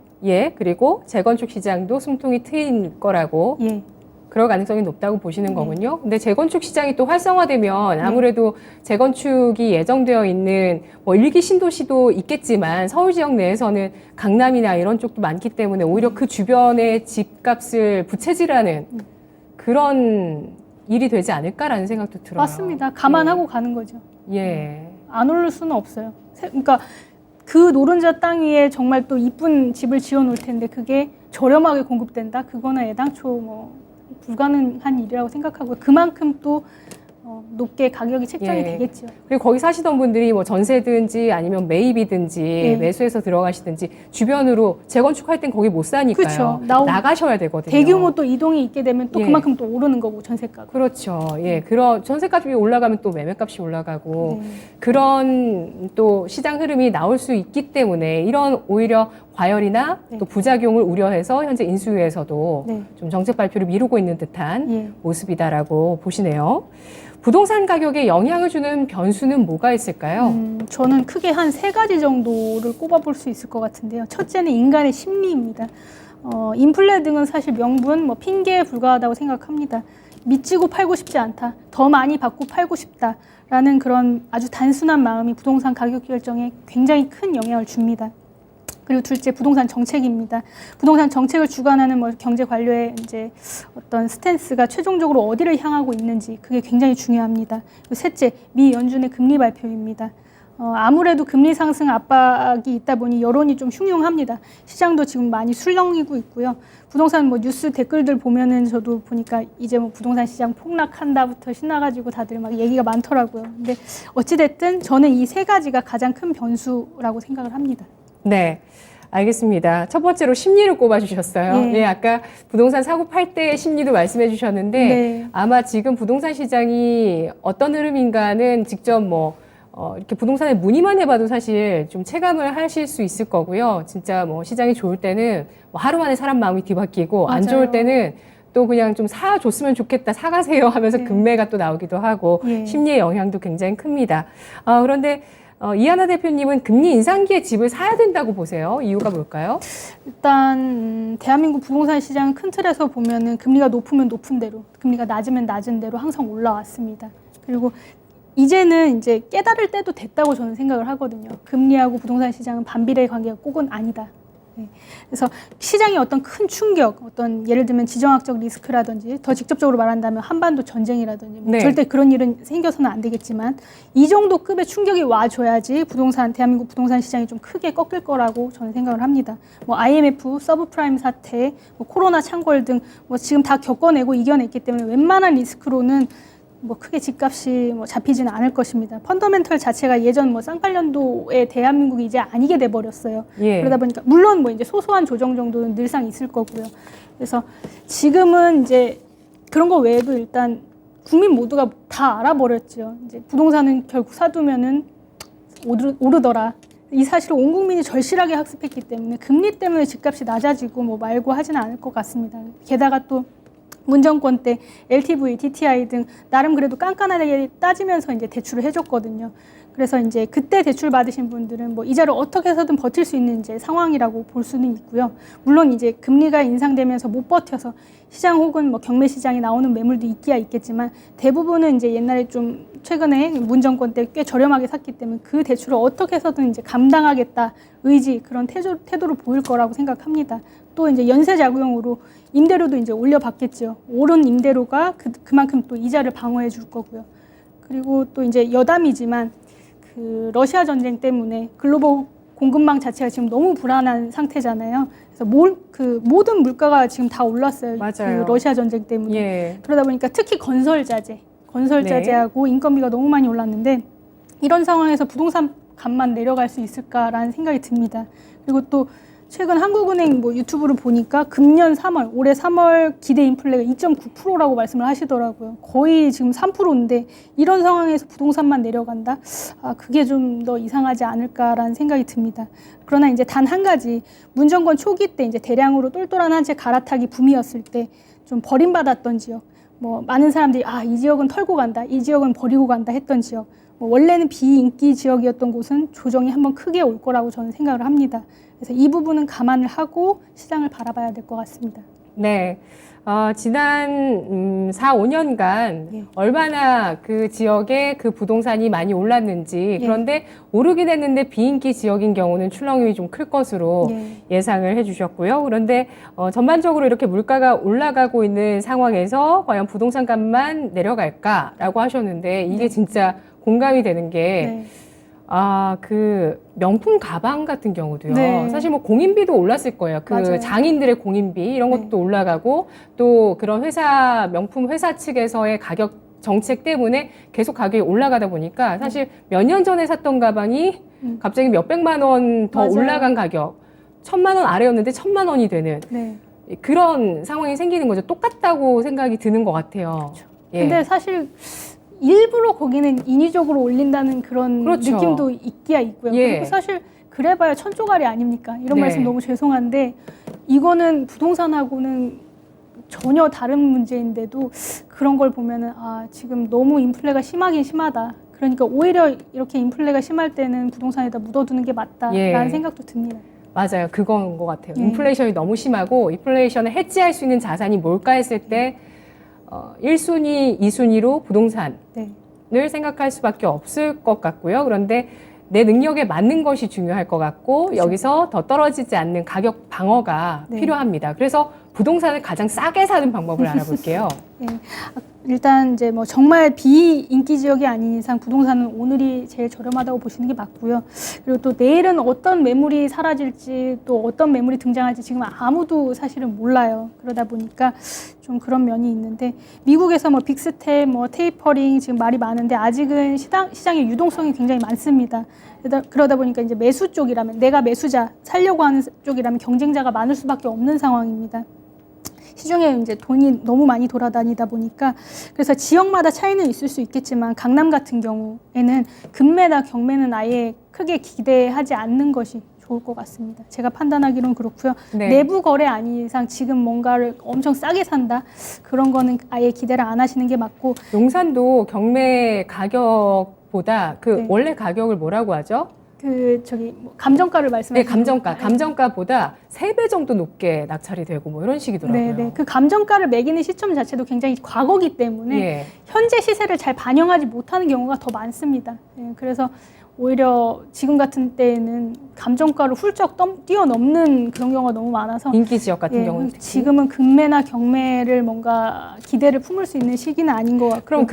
그리고 재건축 시장도 숨통이 트일 거라고 그럴 가능성이 높다고 보시는 거군요. 근데 재건축 시장이 또 활성화되면 아무래도 재건축이 예정되어 있는 뭐 1기 신도시도 있겠지만 서울 지역 내에서는 강남이나 이런 쪽도 많기 때문에 오히려 그 주변의 집값을 부채질하는 그런 일이 되지 않을까라는 생각도 들어요. 맞습니다. 감안하고 가는 거죠. 안 오를 수는 없어요. 그러니까 그 노른자 땅 위에 정말 또 이쁜 집을 지어 놓을 텐데 그게 저렴하게 공급된다? 그거는 애당초 불가능한 일이라고 생각하고요. 그만큼 또 높게 가격이 책정이 되겠죠. 그리고 거기 사시던 분들이 뭐 전세든지 아니면 매입이든지 매수해서 들어가시든지 주변으로 재건축할 땐 거기 못 사니까요. 그렇죠. 나가셔야 되거든요. 대규모 또 이동이 있게 되면 또 그만큼 또 오르는 거고 전세값. 그렇죠. 그런 전세값이 올라가면 또 매매값이 올라가고 그런 또 시장 흐름이 나올 수 있기 때문에 이런 오히려 과열이나 또 부작용을 우려해서 현재 인수위에서도 좀 정책 발표를 미루고 있는 듯한 모습이다라고 보시네요. 부동산 가격에 영향을 주는 변수는 뭐가 있을까요? 저는 크게 한 3가지 정도를 꼽아볼 수 있을 것 같은데요. 첫째는 인간의 심리입니다. 인플레 등은 사실 명분, 핑계에 불과하다고 생각합니다. 미치고 팔고 싶지 않다. 더 많이 받고 팔고 싶다라는 그런 아주 단순한 마음이 부동산 가격 결정에 굉장히 큰 영향을 줍니다. 그리고 둘째, 부동산 정책입니다. 부동산 정책을 주관하는 경제 관료의 이제 어떤 스탠스가 최종적으로 어디를 향하고 있는지 그게 굉장히 중요합니다. 그리고 셋째, 미 연준의 금리 발표입니다. 아무래도 금리 상승 압박이 있다 보니 여론이 좀 흉흉합니다. 시장도 지금 많이 술렁이고 있고요. 부동산 뉴스 댓글들 보면은 저도 보니까 이제 부동산 시장 폭락한다부터 신나가지고 다들 막 얘기가 많더라고요. 근데 어찌됐든 저는 이 3가지가 가장 큰 변수라고 생각을 합니다. 네. 알겠습니다. 첫 번째로 심리를 꼽아주셨어요. 아까 부동산 사고 팔 때의 심리도 말씀해 주셨는데 아마 지금 부동산 시장이 어떤 흐름인가는 직접 이렇게 부동산에 문의만 해봐도 사실 좀 체감을 하실 수 있을 거고요. 진짜 시장이 좋을 때는 하루 만에 사람 마음이 뒤바뀌고 안 좋을 때는 또 그냥 좀 사줬으면 좋겠다, 사가세요 하면서 급매가 또 나오기도 하고 심리의 영향도 굉장히 큽니다. 그런데 이하나 대표님은 금리 인상기에 집을 사야 된다고 보세요. 이유가 뭘까요? 일단 대한민국 부동산 시장 큰 틀에서 보면은 금리가 높으면 높은 대로, 금리가 낮으면 낮은 대로 항상 올라왔습니다. 그리고 이제는 이제 깨달을 때도 됐다고 저는 생각을 하거든요. 금리하고 부동산 시장은 반비례 관계가 꼭은 아니다. 네. 그래서 시장의 어떤 큰 충격, 어떤 예를 들면 지정학적 리스크라든지 더 직접적으로 말한다면 한반도 전쟁이라든지 뭐 네. 절대 그런 일은 생겨서는 안 되겠지만 이 정도 급의 충격이 와줘야지 대한민국 부동산 시장이 좀 크게 꺾일 거라고 저는 생각을 합니다. 뭐 IMF, 서브프라임 사태, 뭐 코로나 창궐 등 뭐 지금 다 겪어내고 이겨냈기 때문에 웬만한 리스크로는 뭐 크게 집값이 뭐 잡히지는 않을 것입니다. 펀더멘털 자체가 예전 뭐 쌍팔년도에 대한민국이 이제 아니게 돼 버렸어요. 예. 그러다 보니까 물론 뭐 이제 소소한 조정 정도는 늘상 있을 거고요. 그래서 지금은 이제 그런 거 외에도 일단 국민 모두가 다 알아버렸죠. 이제 부동산은 결국 사두면은 오르더라. 이 사실을 온 국민이 절실하게 학습했기 때문에 금리 때문에 집값이 낮아지고 뭐 말고 하지는 않을 것 같습니다. 게다가 또 문정권 때 LTV, DTI 등 나름 그래도 깐깐하게 따지면서 이제 대출을 해줬거든요. 그래서 이제 그때 대출 받으신 분들은 뭐 이자를 어떻게 해서든 버틸 수 있는 이제 상황이라고 볼 수는 있고요. 물론 이제 금리가 인상되면서 못 버텨서 시장 혹은 뭐 경매 시장에 나오는 매물도 있기야 있겠지만 대부분은 이제 옛날에 좀 최근에 문정권 때 꽤 저렴하게 샀기 때문에 그 대출을 어떻게 해서든 이제 감당하겠다 의지 그런 태도를 보일 거라고 생각합니다. 또 이제 연쇄 작용으로 임대료도 이제 올려받겠죠. 오른 임대료가 그만큼 또 이자를 방어해 줄 거고요. 그리고 또 이제 여담이지만 그 러시아 전쟁 때문에 글로벌 공급망 자체가 지금 너무 불안한 상태잖아요. 그래서 모든 물가가 지금 다 올랐어요. 맞아요. 그 러시아 전쟁 때문에. 예. 그러다 보니까 특히 건설 자재하고 인건비가 너무 많이 올랐는데 이런 상황에서 부동산 값만 내려갈 수 있을까라는 생각이 듭니다. 그리고 또 최근 한국은행 뭐 유튜브를 보니까 금년 3월, 올해 3월 기대 인플레가 2.9%라고 말씀을 하시더라고요. 거의 지금 3%인데 이런 상황에서 부동산만 내려간다? 아, 그게 좀 더 이상하지 않을까라는 생각이 듭니다. 그러나 이제 단 한 가지, 문정권 초기 때 이제 대량으로 똘똘한 한 채 갈아타기 붐이었을 때 좀 버림받았던 지역, 뭐 많은 사람들이 이 지역은 털고 간다, 이 지역은 버리고 간다 했던 지역, 뭐 원래는 비인기 지역이었던 곳은 조정이 한번 크게 올 거라고 저는 생각을 합니다. 그래서 이 부분은 감안을 하고 시장을 바라봐야 될 것 같습니다. 네. 지난 4, 5년간 예. 얼마나 그 지역에 그 부동산이 많이 올랐는지, 예. 그런데 오르긴 했는데 비인기 지역인 경우는 출렁임이 좀 클 것으로 예상을 해주셨고요. 그런데 전반적으로 이렇게 물가가 올라가고 있는 상황에서 과연 부동산 값만 내려갈까라고 하셨는데 이게 진짜 공감이 되는 게 그 명품 가방 같은 경우도요. 네. 사실 뭐 공인비도 올랐을 거예요. 그 맞아요. 장인들의 공인비 이런 것도 올라가고 또 그런 명품 회사 측에서의 가격 정책 때문에 계속 가격이 올라가다 보니까 사실 몇 년 전에 샀던 가방이 갑자기 몇백만 원 더 맞아요. 올라간 가격, 1,000만 원 아래였는데 1,000만 원이 되는 그런 상황이 생기는 거죠. 똑같다고 생각이 드는 것 같아요. 그렇죠. 예. 근데 사실 일부러 거기는 인위적으로 올린다는 그런 그렇죠. 느낌도 있기야 있고요. 예. 그리고 사실 그래봐야 천조가리 아닙니까? 이런 네. 말씀 너무 죄송한데 이거는 부동산하고는 전혀 다른 문제인데도 그런 걸 보면은 지금 너무 인플레가 심하긴 심하다. 그러니까 오히려 이렇게 인플레가 심할 때는 부동산에다 묻어두는 게 맞다라는 생각도 듭니다. 맞아요. 그건 것 같아요. 인플레이션이 너무 심하고 인플레이션을 해지할 수 있는 자산이 뭘까 했을 때 1순위, 2순위로 부동산을 생각할 수밖에 없을 것 같고요. 그런데 내 능력에 맞는 것이 중요할 것 같고 그렇죠. 여기서 더 떨어지지 않는 가격 방어가 필요합니다. 그래서 부동산을 가장 싸게 사는 방법을 알아볼게요. 일단 이제 뭐 정말 비인기 지역이 아닌 이상 부동산은 오늘이 제일 저렴하다고 보시는 게 맞고요. 그리고 또 내일은 어떤 매물이 사라질지 또 어떤 매물이 등장할지 지금 아무도 사실은 몰라요. 그러다 보니까 좀 그런 면이 있는데 미국에서 뭐 빅스텝, 뭐 테이퍼링 지금 말이 많은데 아직은 시장의 유동성이 굉장히 많습니다. 그러다 보니까 이제 매수 쪽이라면 내가 매수자 살려고 하는 쪽이라면 경쟁자가 많을 수밖에 없는 상황입니다. 시중에 이제 돈이 너무 많이 돌아다니다 보니까 그래서 지역마다 차이는 있을 수 있겠지만 강남 같은 경우에는 금매나 경매는 아예 크게 기대하지 않는 것이 좋을 것 같습니다. 제가 판단하기로는 그렇고요. 내부 거래 아닌 이상 지금 뭔가를 엄청 싸게 산다 그런 거는 아예 기대를 안 하시는 게 맞고 용산도 경매 가격보다 원래 가격을 뭐라고 하죠? 뭐 감정가를 네, 말씀하시는 감정가보다 3배 정도 높게 낙찰이 되고 뭐 이런 식이더라고요. 네. 그 감정가를 매기는 시점 자체도 굉장히 과거기 때문에 예. 현재 시세를 잘 반영하지 못하는 경우가 더 많습니다. 예, 그래서 오히려 지금 같은 때에는 감정가를 훌쩍 뛰어넘는 그런 경우가 너무 많아서 인기 지역 같은 경우는 특히. 지금은 금매나 경매를 뭔가 기대를 품을 수 있는 시기는 아닌 것 같고.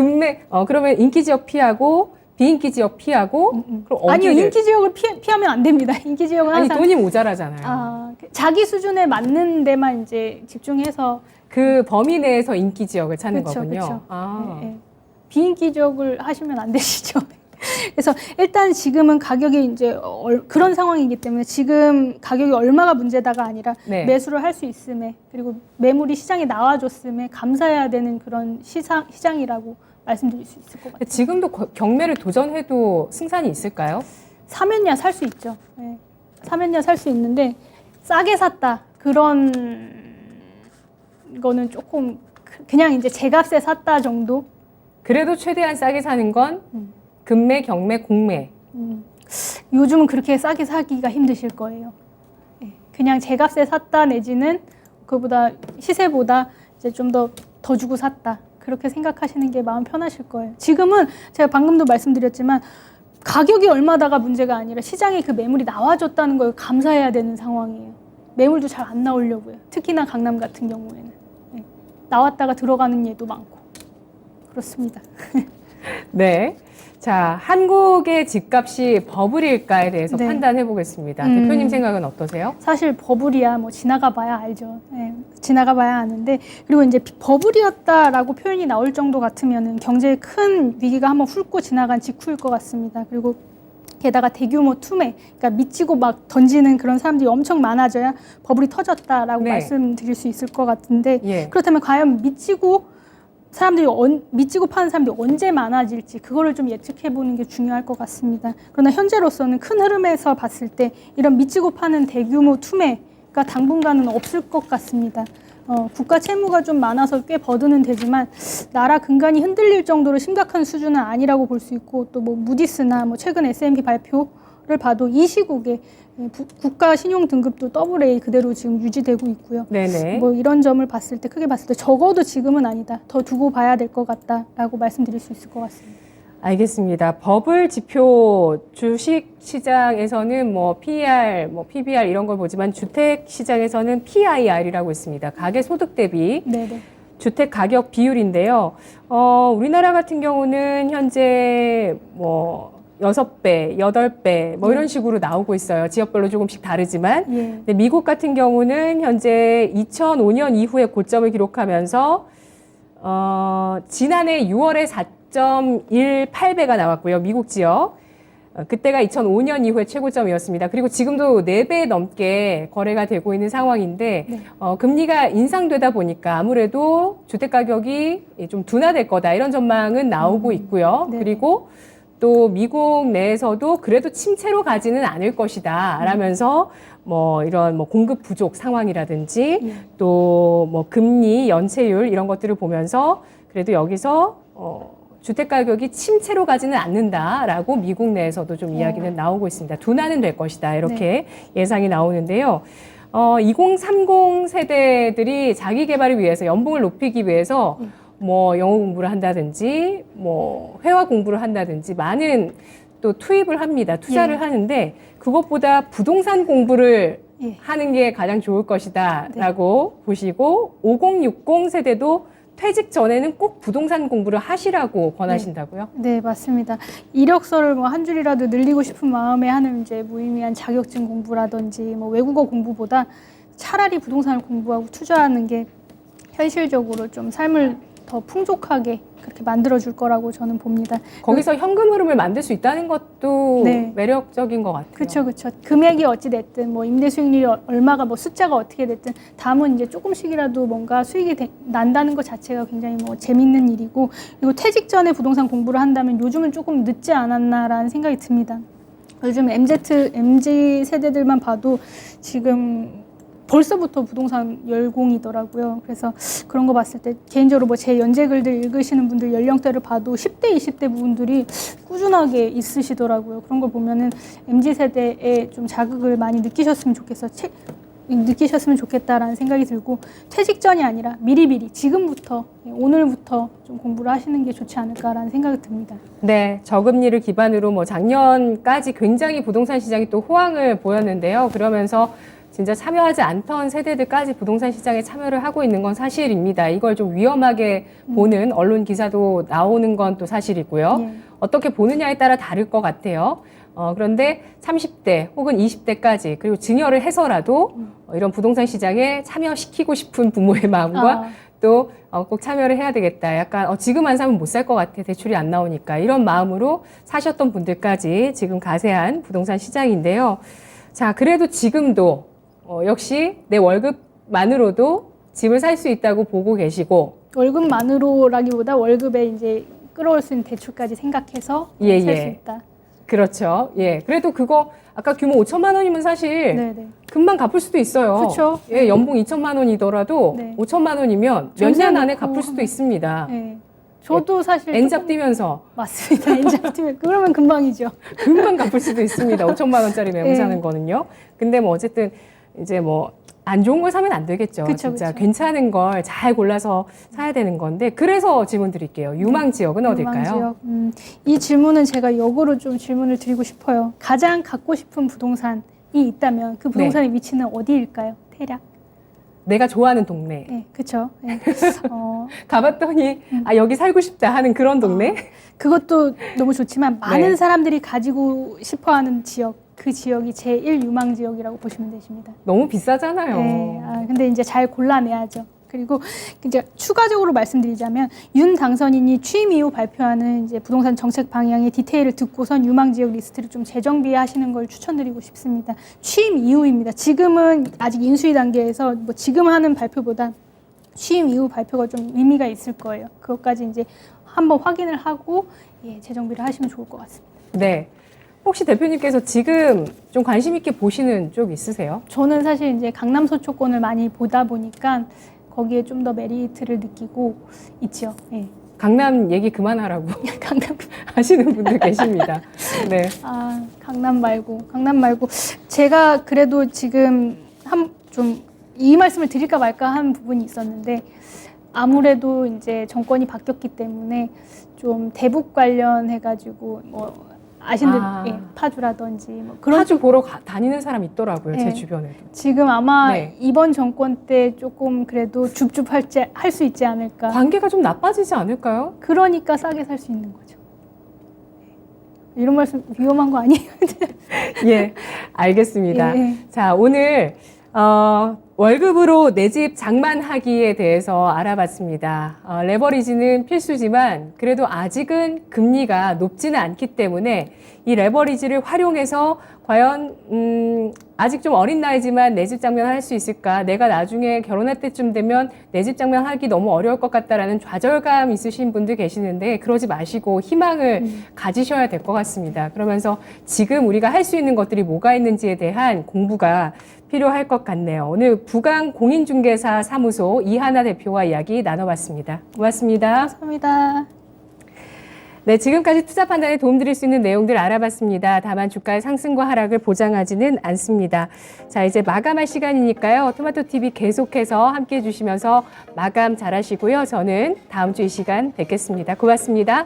그러면 인기 지역 피하고 비인기 지역 피하고 그럼 아니요, 어디를- 인기 지역을 피하면 안 됩니다. 인기 지역은 아니 항상 돈이 모자라잖아요. 자기 수준에 맞는 데만 이제 집중해서 그 범위 내에서 인기 지역을 찾는 그쵸, 거군요. 그쵸. 아. 예. 비인기 지역을 하시면 안 되시죠. 그래서 일단 지금은 가격이 이제 그런 상황이기 때문에 지금 가격이 얼마가 문제다가 아니라 네. 매수를 할 수 있음에 그리고 매물이 시장에 나와줬음에 감사해야 되는 그런 시장이라고 말씀드릴 수 있을 것 같아요. 지금도 경매를 도전해도 승산이 있을까요? 사면야 살 수 있죠. 네. 사면야 살 수 있는데 싸게 샀다 그런 거는 조금 그냥 이제 제값에 샀다 정도. 그래도 최대한 싸게 사는 건 금매, 경매, 공매. 요즘은 그렇게 싸게 사기가 힘드실 거예요. 네. 그냥 제값에 샀다 내지는 그보다 시세보다 이제 좀 더 주고 샀다. 그렇게 생각하시는 게 마음 편하실 거예요. 지금은 제가 방금도 말씀드렸지만 가격이 얼마다가 문제가 아니라 시장에 그 매물이 나와줬다는 걸 감사해야 되는 상황이에요. 매물도 잘 안 나오려고요. 특히나 강남 같은 경우에는. 네. 나왔다가 들어가는 예도 많고. 그렇습니다. 네. 자, 한국의 집값이 버블일까에 대해서 네. 판단해 보겠습니다. 대표님 생각은 어떠세요? 사실 버블이야 뭐 지나가 봐야 알죠. 네, 지나가 봐야 아는데 그리고 이제 버블이었다라고 표현이 나올 정도 같으면은 경제에 큰 위기가 한번 훑고 지나간 직후일 것 같습니다. 그리고 게다가 대규모 투매, 그러니까 미치고 막 던지는 그런 사람들이 엄청 많아져야 버블이 터졌다라고 네. 말씀드릴 수 있을 것 같은데 예. 그렇다면 과연 미치고 파는 사람들이 언제 많아질지 그거를 좀 예측해 보는 게 중요할 것 같습니다. 그러나 현재로서는 큰 흐름에서 봤을 때 이런 미치고 파는 대규모 투매가 당분간은 없을 것 같습니다. 국가 채무가 좀 많아서 꽤 버드는 되지만 나라 근간이 흔들릴 정도로 심각한 수준은 아니라고 볼 수 있고 또 뭐 무디스나 뭐 최근 S&P 발표를 봐도 이 시국에 국가 신용 등급도 AA 그대로 지금 유지되고 있고요. 네네. 뭐 이런 점을 봤을 때 크게 봤을 때 적어도 지금은 아니다. 더 두고 봐야 될 것 같다라고 말씀드릴 수 있을 것 같습니다. 알겠습니다. 버블 지표 주식 시장에서는 뭐 PER, 뭐 PBR 이런 걸 보지만 주택 시장에서는 PIR이라고 있습니다. 가계 소득 대비 네네. 주택 가격 비율인데요. 우리나라 같은 경우는 현재 뭐 6배, 8배 뭐 이런 식으로 나오고 있어요. 지역별로 조금씩 다르지만. 예. 근데 미국 같은 경우는 현재 2005년 이후에 고점을 기록하면서 지난해 6월에 4.18배가 나왔고요. 미국 지역. 그때가 2005년 이후에 최고점이었습니다. 그리고 지금도 4배 넘게 거래가 되고 있는 상황인데 네. 금리가 인상되다 보니까 아무래도 주택가격이 좀 둔화될 거다 이런 전망은 나오고 있고요. 네. 그리고 또 미국 내에서도 그래도 침체로 가지는 않을 것이다 라면서 뭐 이런 뭐 공급 부족 상황이라든지 예. 또 뭐 금리 연체율 이런 것들을 보면서 그래도 여기서 주택 가격이 침체로 가지는 않는다라고 미국 내에서도 좀 이야기는 나오고 있습니다. 둔화는 될 것이다 이렇게 예상이 나오는데요. 2030 세대들이 자기 개발을 위해서 연봉을 높이기 위해서 뭐 영어 공부를 한다든지 뭐 회화 공부를 한다든지 많은 또 투입을 합니다. 투자를 하는데 그것보다 부동산 공부를 하는 게 가장 좋을 것이다라고 보시고 5060 세대도 퇴직 전에는 꼭 부동산 공부를 하시라고 권하신다고요? 네, 맞습니다. 이력서를 뭐 한 줄이라도 늘리고 싶은 마음에 하는 이제 무의미한 자격증 공부라든지 뭐 외국어 공부보다 차라리 부동산을 공부하고 투자하는 게 현실적으로 좀 삶을 더 풍족하게 그렇게 만들어줄 거라고 저는 봅니다. 거기서 현금 흐름을 만들 수 있다는 것도 네. 매력적인 것 같아요. 그렇죠, 그렇죠. 금액이 어찌 됐든 뭐 임대 수익률이 얼마가 뭐 숫자가 어떻게 됐든 다음은 이제 조금씩이라도 뭔가 수익이 난다는 것 자체가 굉장히 뭐 재밌는 일이고 그리고 퇴직 전에 부동산 공부를 한다면 요즘은 조금 늦지 않았나라는 생각이 듭니다. 요즘 MZ 세대들만 봐도 지금 벌써부터 부동산 열공이더라고요. 그래서 그런 거 봤을 때 개인적으로 뭐 제 연재 글들 읽으시는 분들 연령대를 봐도 10대, 20대 분들이 꾸준하게 있으시더라고요. 그런 걸 보면은 MZ세대에 좀 자극을 많이 느끼셨으면 좋겠다라는 생각이 들고 퇴직 전이 아니라 미리미리 지금부터 오늘부터 좀 공부를 하시는 게 좋지 않을까라는 생각이 듭니다. 네, 저금리를 기반으로 뭐 작년까지 굉장히 부동산 시장이 또 호황을 보였는데요. 그러면서 진짜 참여하지 않던 세대들까지 부동산 시장에 참여를 하고 있는 건 사실입니다. 이걸 좀 위험하게 보는 언론 기사도 나오는 건 또 사실이고요. 예. 어떻게 보느냐에 따라 다를 것 같아요. 그런데 30대 혹은 20대까지 그리고 증여를 해서라도 이런 부동산 시장에 참여시키고 싶은 부모의 마음과 또 꼭 참여를 해야 되겠다. 약간 지금 안 사면 못 살 것 같아. 대출이 안 나오니까. 이런 마음으로 사셨던 분들까지 지금 가세한 부동산 시장인데요. 자, 그래도 지금도 역시 내 월급만으로도 집을 살 수 있다고 보고 계시고 월급만으로라기보다 월급에 이제 끌어올 수 있는 대출까지 생각해서 예, 살 수 예. 있다. 그렇죠. 예. 그래도 그거 아까 규모 5천만 원이면 사실 네네. 금방 갚을 수도 있어요. 그쵸. 예, 연봉 2천만 원이더라도 네. 5천만 원이면 몇 전세 년 안에 놓고 갚을 수도 있습니다. 네. 저도 사실 엔잡 조금- 뛰면서 맞습니다. 엔잡 팀에 그러면 금방이죠. 금방 갚을 수도 있습니다. 5천만 원짜리 매물 네. 사는 거는요. 근데 뭐 어쨌든 이제 뭐 안 좋은 걸 사면 안 되겠죠. 그쵸, 진짜 그쵸. 괜찮은 걸 잘 골라서 사야 되는 건데 그래서 질문 드릴게요. 유망 지역은 어딜까요? 지역. 이 질문은 제가 역으로 좀 질문을 드리고 싶어요. 가장 갖고 싶은 부동산이 있다면 그 부동산의 위치는 어디일까요? 대략. 내가 좋아하는 동네. 네, 그렇죠. 네. 가봤더니 아 여기 살고 싶다 하는 그런 동네. 그것도 너무 좋지만 많은 네. 사람들이 가지고 싶어하는 지역, 그 지역이 제1 유망 지역이라고 보시면 되십니다. 너무 비싸잖아요. 네, 근데 이제 잘 골라내야죠. 그리고 이제 추가적으로 말씀드리자면 윤 당선인이 취임 이후 발표하는 이제 부동산 정책 방향의 디테일을 듣고선 유망 지역 리스트를 좀 재정비하시는 걸 추천드리고 싶습니다. 취임 이후입니다. 지금은 아직 인수위 단계에서 뭐 지금 하는 발표보다 취임 이후 발표가 좀 의미가 있을 거예요. 그것까지 이제 한번 확인을 하고 재정비를 하시면 좋을 것 같습니다. 네. 혹시 대표님께서 지금 좀 관심 있게 보시는 쪽 있으세요? 저는 사실 이제 강남 서초권을 많이 보다 보니까 거기에 좀 더 메리트를 느끼고 있죠. 예. 강남 얘기 그만하라고 강남 하시는 분들 계십니다. 네. 강남 말고 제가 그래도 지금 좀 이 말씀을 드릴까 말까 한 부분이 있었는데 아무래도 이제 정권이 바뀌었기 때문에 좀 대북 관련해 가지고 뭐 아신들 파주라든지 뭐 그런 파주 보러 다니는 사람 있더라고요. 제 네. 주변에도. 지금 아마 네. 이번 정권 때 조금 그래도 줍줍할 수 있지 않을까. 관계가 좀 나빠지지 않을까요? 그러니까 싸게 살 수 있는 거죠. 이런 말씀 위험한 거 아니에요? 예, 알겠습니다. 예. 자, 오늘 월급으로 내 집 장만하기에 대해서 알아봤습니다. 레버리지는 필수지만 그래도 아직은 금리가 높지는 않기 때문에 이 레버리지를 활용해서 과연 아직 좀 어린 나이지만 내 집 장만할 수 있을까? 내가 나중에 결혼할 때쯤 되면 내 집 장만하기 너무 어려울 것 같다라는 좌절감 있으신 분들 계시는데 그러지 마시고 희망을 가지셔야 될 것 같습니다. 그러면서 지금 우리가 할 수 있는 것들이 뭐가 있는지에 대한 공부가 필요할 것 같네요. 오늘 부강 공인중개사 사무소 이하나 대표와 이야기 나눠봤습니다. 고맙습니다. 감사합니다. 네, 지금까지 투자 판단에 도움드릴 수 있는 내용들 알아봤습니다. 다만 주가의 상승과 하락을 보장하지는 않습니다. 자, 이제 마감할 시간이니까요. 토마토TV 계속해서 함께해 주시면서 마감 잘하시고요. 저는 다음 주 이 시간 뵙겠습니다. 고맙습니다.